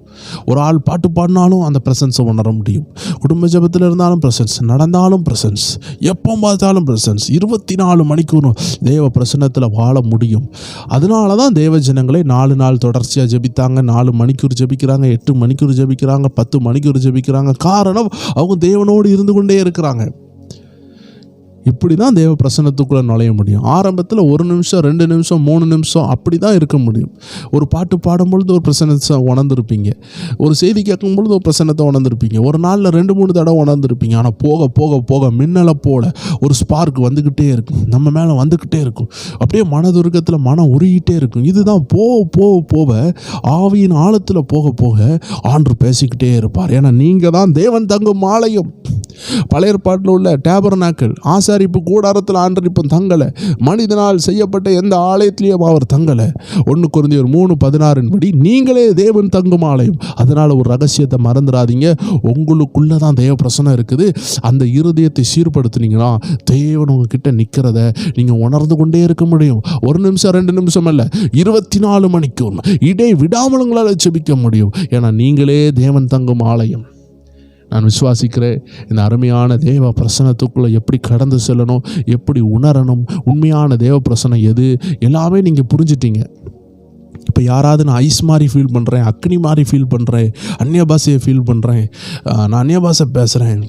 ஒரு ஆள் பாட்டு பாடினாலும் அந்த ப்ரெசன்ஸை உணர முடியும். குடும்ப ஜெபத்தில் இருந்தாலும் ப்ரெசன்ஸ், நடந்தாலும் ப்ரெசன்ஸ், எப்போ பார்த்தாலும் ப்ரெசன்ஸ். 24 மணிக்கூறும் தேவ பிரசன்னத்தில் வாழ முடியும். அதனால தான் தேவ ஜனங்களை 4 நாள் தொடர்ச்சியாக ஜெபித்தாங்க. 4 மணிக்கூர் ஜெபிக்கிறாங்க, 8 மணிக்கூர் ஜெபிக்கிறாங்க, 10 மணிக்கூர் ஜெபிக்கிறாங்க. காரணம் அவங்க தேவனோடு இருந்து கொண்டே இருக்கிறாங்க. இப்படி தான் தேவ பிரசன்னத்துக்குள்ளே நுழைய முடியும். ஆரம்பத்தில் 1 நிமிஷம், 2 நிமிஷம், 3 நிமிஷம் அப்படி தான் இருக்க முடியும். ஒரு பாட்டு பாடும்பொழுது ஒரு பிரசன்னத்தை உணர்ந்துருப்பீங்க, ஒரு செய்தி கேட்கும்பொழுது ஒரு பிரசன்னத்தை உணர்ந்துருப்பீங்க, ஒரு நாளில் 2-3 தடவை உணர்ந்துருப்பீங்க. ஆனால் போக போக போக மின்னலை போல ஒரு ஸ்பார்க் வந்துக்கிட்டே இருக்கும், நம்ம மேலே வந்துக்கிட்டே இருக்கும். அப்படியே மனதுருக்கத்தில் மனம் உருகிட்டே இருக்கும். இதுதான் போக ஆவியின் ஆழத்தில் போக போக ஆண்டவர் பேசிக்கிட்டே இருப்பார். ஏன்னா நீங்கள் தான் தேவன் தங்கும் ஆலயம். பழைய ஏற்பாட்டில் உள்ள டேபர்நாக்கிள் ஆசாரிப்பு கூடாரத்தில் ஆண்டவர் இப்போ தங்கலை, மனிதனால் செய்யப்பட்ட எந்த ஆலயத்திலையும் அவர் தங்கலை. 1 கொரிந்தியர் 3:16 படி நீங்களே தேவன் தங்கும் ஆலயம். அதனால் ஒரு ரகசியத்தை மறந்துடாதீங்க, உங்களுக்குள்ளே தான் தேவ பிரசனம் இருக்குது. அந்த இருதயத்தை சீர்படுத்தினீங்கன்னா தேவன் உங்ககிட்ட நிற்கிறத நீங்கள் உணர்ந்து கொண்டே இருக்க முடியும். 1 நிமிஷம் 2 நிமிஷம் அல்ல, 24 மணிக்கும் இடை விடாமல் உங்களால் ஜெபிக்க முடியும். ஏன்னா நீங்களே தேவன் தங்கும் ஆலயம். நான் விசுவாசிக்கிறேன், இந்த அருமையான தேவ பிரசனத்துக்குள்ளே எப்படி கடந்து செல்லணும், எப்படி உணரணும், உண்மையான தேவ பிரசனம் எது, எல்லாமே நீங்கள் புரிஞ்சிட்டீங்க. இப்போ யாராவது நான் ஐஸ் மாதிரி ஃபீல் பண்ணுறேன், அக்னி மாதிரி ஃபீல் பண்ணுறேன், அந்நிய பாஷையை ஃபீல் பண்ணுறேன், நான் அந்நிய பாஷை பேசுகிறேன்,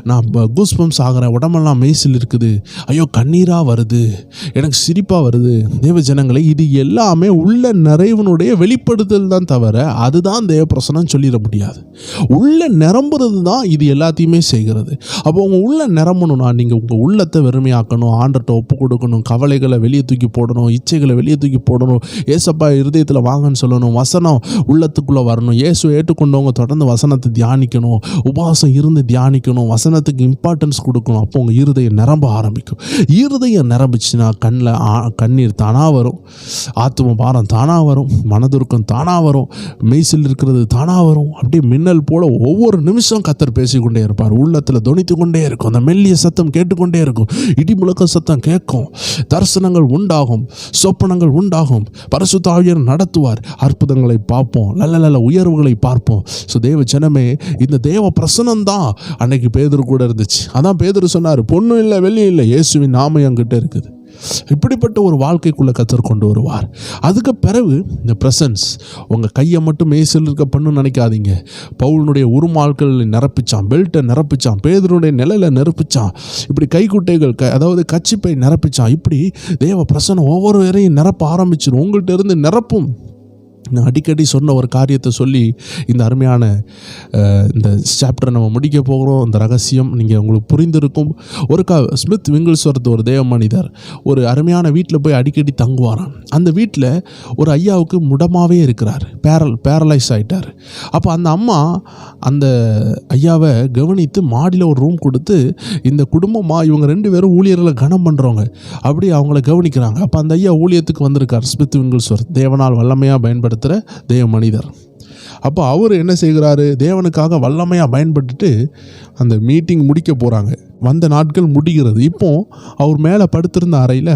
நான் கூஸ் பம்ப்ஸ் ஆகிறேன், உடம்பெல்லாம் மெய்சில் இருக்குது, ஐயோ கண்ணீராக வருது, எனக்கு சிரிப்பாக வருது. தேவ ஜனங்களை, இது எல்லாமே உள்ள நிறைவனுடைய வெளிப்படுத்தல் தான் தவிர அதுதான் தேவ பிரசனம் சொல்லிட முடியாது. உள்ள நிரம்புறது தான் இது எல்லாத்தையுமே செய்கிறது. அப்போ உங்கள் உள்ள நிரம்பணும்னா நீங்கள் உங்கள் உள்ளத்தை வெறுமையாக்கணும், ஆண்டர்கிட்ட ஒப்பு கொடுக்கணும், கவலைகளை வெளியே தூக்கி போடணும், இச்சைகளை வெளியே தூக்கி போடணும், ஏசப்பா இருதயத்தில் வாங்கன்னு சொல்லணும், வசனம் உள்ளத்துக்குள்ளே வரணும். இயேசுவை ஏற்றுக்கொண்டவங்க தொடர்ந்து வசனத்தை தியானிக்கணும், உபவாசம் இருந்து தியானிக்கணும், வசனத்துக்கு இம்பார்ட்டன்ஸ் கொடுக்கணும். அப்போ உங்கள் இருதயம் நிரம்ப ஆரம்பிக்கும். இருதயம் நிரம்பிச்சுன்னா கண்ணீர் தானாக வரும், ஆத்தும பாரம் தானாக வரும், மனதுருக்கம் தானாக வரும், மெய்சில் இருக்கிறது தானாக வரும். அப்படியே மின்னல் போல ஒவ்வொரு நிமிஷம் கர்த்தர் பேசிக்கொண்டே இருப்பார். உள்ளத்தில் தொனித்து கொண்டே இருக்கும், அந்த மெல்லிய சத்தம் கேட்டுக்கொண்டே இருக்கும், இடி முழக்க சத்தம் கேட்கும், தரிசனங்கள் உண்டாகும், சொப்பனங்கள் உண்டாகும், பரிசுத்த ஆவியானவர் நடத்துவார், அற்புதங்களை பார்ப்போம், நல்ல உயர்வுகளை பார்ப்போம். ஸோ தேவ ஜனமே, இந்த தேவ பிரசனம் தான் அன்னைக்கு பேதுரு கூட இருந்துச்சு. அதான் பேதுரு சொன்னார், பொண்ணும் இல்லை வெள்ளியும் இல்லை, இயேசுவின் நாமம் என்கிட்ட இருக்குது. இப்படிப்பட்ட ஒரு வாழ்க்கைக்குள்ளே கர்த்தர் கொண்டு வருவார். அதுக்கு பிறகு இந்த ப்ரெசன்ஸ் உங்கள் கையை மட்டும் மேய்ச்சல் இருக்க பண்ணுன்னு நினைக்காதீங்க. பவுலினுடைய உருமால்கள் நிரப்பிச்சான், பெல்ட்டை நிரப்பிச்சான், பேதுருடைய நிலையில் நிரப்பிச்சான், இப்படி கைக்குட்டைகள் அதாவது கச்சிப்பை நிரப்பிச்சான். இப்படி தேவ பிரசன்னம் ஒவ்வொருவரையும் நிரப்ப ஆரம்பிச்சிடும். உங்கள்கிட்ட இருந்து நிரப்பும். நான் அடிக்கடி சொன்ன ஒரு காரியத்தை சொல்லி இந்த அருமையான இந்த சாப்டரை நம்ம முடிக்க போகிறோம். இந்த ரகசியம் நீங்கள் உங்களுக்கு புரிந்திருக்கும். ஸ்மித் விங்கிள்ஸ்வர்த் ஒரு தேவ மனிதர் ஒரு அருமையான வீட்டில் போய் அடிக்கடி தங்குவாராம். அந்த வீட்டில் ஒரு ஐயாவுக்கு முடமாகவே இருக்கிறார், பேரலைஸ் ஆகிட்டார். அப்போ அந்த அம்மா அந்த ஐயாவை கவனித்து மாடியில் ஒரு ரூம் கொடுத்து இந்த குடும்பமாக இவங்க 2 பேரும் ஊழியர்களை கனம் பண்ணுறவங்க அப்படி அவங்கள கவனிக்கிறாங்க. அப்போ அந்த ஐயா ஊழியத்துக்கு வந்திருக்கார். ஸ்மித் விங்கிள்ஸ்வர்த் தேவனால் வல்லமையாக பயன்படுத்துகிற தேவ மனிதர். அப்போ அவர் என்ன செய்கிறாரு, தேவனுக்காக வல்லமையாக பயன்பட்டுட்டு அந்த மீட்டிங் முடிக்க போகிறாங்க. வந்த நாட்கள் முடிகிறது. இப்போ அவர் மேலே படுத்திருந்த அறையில்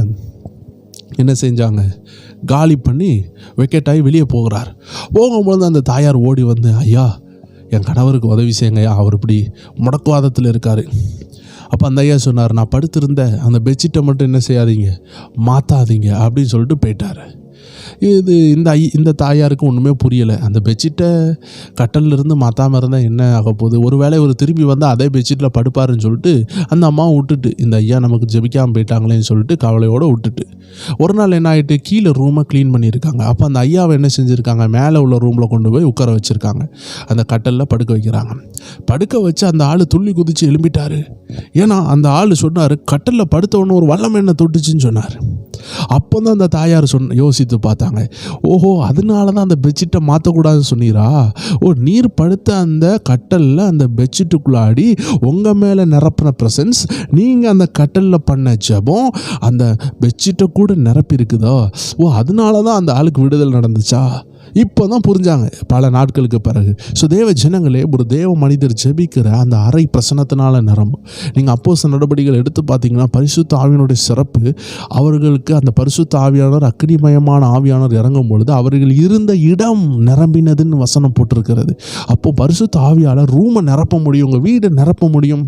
என்ன செஞ்சாங்க, காலி பண்ணி வெக்கெட்டாகி வெளியே போகிறார். போகும்போது அந்த தாயார் ஓடி வந்து, ஐயா என் கணவருக்கு உதவி செய்யுங்க, அவர் இப்படி முடக்குவாதத்தில் இருக்கார். அப்போ அந்த ஐயா சொன்னார், நான் படுத்திருந்த அந்த பெட்ஷீட்டை மட்டும் என்ன செய்யாதீங்க, மாற்றாதீங்க அப்படின்னு சொல்லிட்டு போயிட்டார். இந்த தாயாருக்கு ஒன்றுமே புரியலை. அந்த பெட்ஷீட்டை கட்டலிருந்து மாற்றாமல் இருந்தால் என்ன ஆக போகுது, ஒரு வேளை ஒரு திரும்பி வந்தால் அதே பெட்ஷீட்டில் படுப்பாருன்னு சொல்லிட்டு அந்த அம்மாவை விட்டுட்டு, இந்த ஐயா நமக்கு ஜெபிக்காமல் போயிட்டாங்களேன்னு சொல்லிட்டு கவலையோடு விட்டுட்டு ஒரு நாள் என்ன ஆகிட்டு, கீழே ரூமை க்ளீன் பண்ணியிருக்காங்க. அப்போ அந்த ஐயாவை என்ன செஞ்சுருக்காங்க, மேலே உள்ள ரூமில் கொண்டு போய் உட்கார வச்சுருக்காங்க. அந்த கட்டலில் படுக்க வைக்கிறாங்க. படுக்க வச்சு அந்த ஆள் துள்ளி குதித்து எழும்பிட்டார். ஏன்னா அந்த ஆள் சொன்னார், கட்டலில் படுத்தவொன்னு ஒரு வல்லம் என்ன தொட்டுச்சுன்னு சொன்னார். அப்போ தான் அந்த தாயார் யோசித்து பார்த்தாங்க, ஓஹோ அதனால தான் அந்த பெட்ஷீட்டை மாற்றக்கூடாதுன்னு சொன்னீரா, ஓ நீர் படுத்த அந்த கட்டலில் அந்த பெட்ஷீட்டுக்குள்ளாடி உங்கள் மேலே நிரப்பின ப்ரெசன்ஸ், நீங்கள் அந்த கட்டலில் பண்ண ஜெபம் அந்த பெட்ஷீட்டை கூட நிரப்பி இருக்குதோ, ஓ அதனால தான் அந்த ஆளுக்கு விடுதல் நடந்துச்சா. இப்போ தான் புரிஞ்சாங்க பல நாட்களுக்கு பிறகு. ஸோ தேவ ஜனங்களே, ஒரு தேவ மனிதர் ஜெபிக்கிற அந்த அறை பிரசன்னத்தினால நிரம்பும். நீங்கள் அப்போஸ்தலர் நடபடிகள் எடுத்து பார்த்தீங்கன்னா பரிசுத்த ஆவியானுடைய சிறப்பு, அவர்களுக்கு அந்த பரிசுத்த ஆவியானவர் அக்னிமயமான ஆவியானவர் இறங்கும் பொழுது அவர்கள் இருந்த இடம் நிரம்பினதுன்னு வசனம் போட்டிருக்கிறது. அப்போது பரிசுத்த ஆவியாளர் ரூமை நிரப்ப முடியும், உங்கள் வீடை நிரப்ப முடியும்,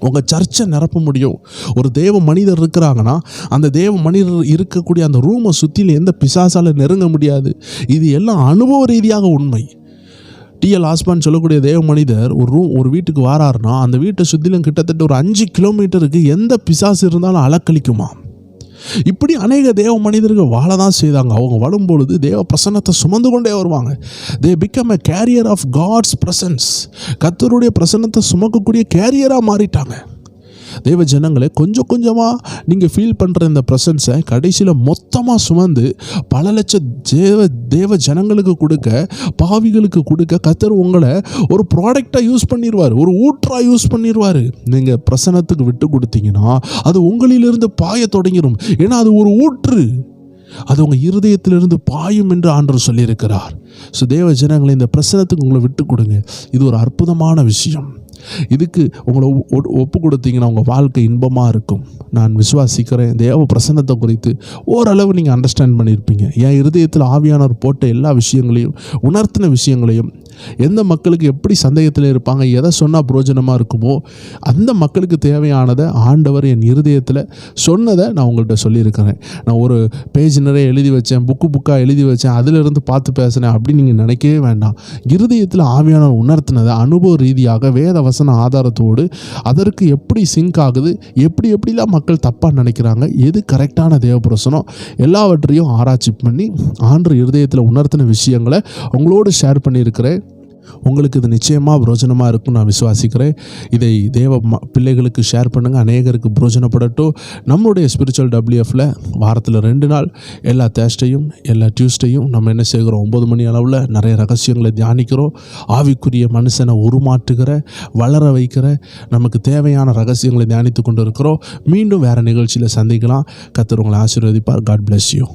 உங்கள் சர்ச்சை நிரப்ப முடியும். ஒரு தேவ மனிதர் இருக்கிறாங்கன்னா அந்த தேவ மனிதர் இருக்கக்கூடிய அந்த ரூமை சுற்றியில் எந்த பிசாசால் நெருங்க முடியாது. இது எல்லாம் அனுபவ ரீதியாக உண்மை. டிஎல் ஆஸ்பான் சொல்லக்கூடிய தேவ மனிதர் ஒரு வீட்டுக்கு வாராருன்னா அந்த வீட்டை சுற்றிலும் கிட்டத்தட்ட ஒரு 5 கிலோமீட்டருக்கு எந்த பிசாசு இருந்தாலும் அலக்களிக்குமா. இப்படி அநேக தேவ மனிதர்கள் வாழ தான் செய்தாங்க. அவங்க வரும்பொழுது தேவ பிரசன்னத்தை சுமந்து கொண்டே வருவாங்க. They become a carrier of God's presence. கர்த்தருடைய பிரசன்னத்தை சுமக்கக்கூடிய கேரியராக மாறிட்டாங்க. தேவ ஜனங்களே, கொஞ்சம் கொஞ்சமாக நீங்கள் ஃபீல் பண்ணுற இந்த ப்ரெசன்ஸை கடைசியில் மொத்தமாக சுமந்து பல லட்சம் தேவ ஜனங்களுக்கு கொடுக்க, பாவிகளுக்கு கொடுக்க கர்த்தர் உங்களை ஒரு ப்ராடக்டாக யூஸ் பண்ணிடுவார், ஒரு ஊற்றாக யூஸ் பண்ணிடுவார். நீங்கள் பிரசன்னத்துக்கு விட்டு கொடுத்தீங்கன்னா அது உங்களிலிருந்து பாய தொடங்கிடும். ஏன்னா அது ஒரு ஊற்று, அது உங்கள் இருதயத்திலிருந்து பாயும் என்று ஆண்டவர் சொல்லியிருக்கிறார். ஸோ தேவ ஜனங்களை, இந்த பிரசன்னத்துக்கு உங்களை விட்டு கொடுங்க. இது ஒரு அற்புதமான விஷயம். இதுக்கு உங்களை ஒப்பு கொடுத்தீங்கன்னா உங்கள் வாழ்க்கை இன்பமாக இருக்கும். நான் விசுவாசிக்கிறேன். தேவ பிரசன்னத்தை குறித்து ஓரளவு நீங்கள் அண்டர்ஸ்டாண்ட் பண்ணியிருப்பீங்க. என் இருதயத்தில் ஆவியானவர் போட்ட எல்லா விஷயங்களையும், உணர்த்தின விஷயங்களையும், எந்த மக்களுக்கு எப்படி சந்தேகத்தில் இருப்பாங்க, எதை சொன்னால் பிரயோஜனமாக இருக்குமோ அந்த மக்களுக்கு தேவையானதை ஆண்டவர் என் இருதயத்தில் சொன்னதை நான் உங்கள்கிட்ட சொல்லியிருக்கிறேன். நான் ஒரு பேஜ் நிறைய எழுதி வச்சேன், புக்காக எழுதி வச்சேன், அதிலிருந்து பார்த்து பேசினேன் அப்படின்னு நீங்கள் நினைக்கவே வேண்டாம். இருதயத்தில் ஆவியானவர் உணர்த்தினதை அனுபவ ரீதியாக வேத வசன ஆதாரத்தோடு அதற்கு எப்படி சிங்க் ஆகுது, எப்படிலாம் மக்கள் தப்பாக நினைக்கிறாங்க, எது கரெக்டான தேவப்பிரசனம், எல்லாவற்றையும் ஆராய்ச்சி பண்ணி ஆண்டவர் இருதயத்தில் உணர்த்தின விஷயங்களை உங்களோடு ஷேர் பண்ணியிருக்கிறேன். உங்களுக்கு இது நிச்சயமாக பிரோஜனமாக இருக்கும் நான் விசுவாசிக்கிறேன். இதை தேவ பிள்ளைகளுக்கு ஷேர் பண்ணுங்கள், அநேகருக்கு பிரோஜனப்படட்டும். நம்மளுடைய ஸ்பிரிச்சுவல் WFல வாரத்தில் 2 நாள் எல்லா தேர்ஸ்டேயும் எல்லா டியூஸ்டேயும் நம்ம என்ன செய்கிறோம், 9 மணி அளவில் நிறைய ரகசியங்களை தியானிக்கிறோம். ஆவிக்குரிய மனுஷனை உருமாற்றுகிற, வளர வைக்கிற, நமக்கு தேவையான ரகசியங்களை தியானித்து கொண்டு இருக்கிறோம். மீண்டும் வேறு நிகழ்ச்சியில் சந்திக்கலாம். கர்த்தர் உங்களை ஆசீர்வதிப்பார். God bless you.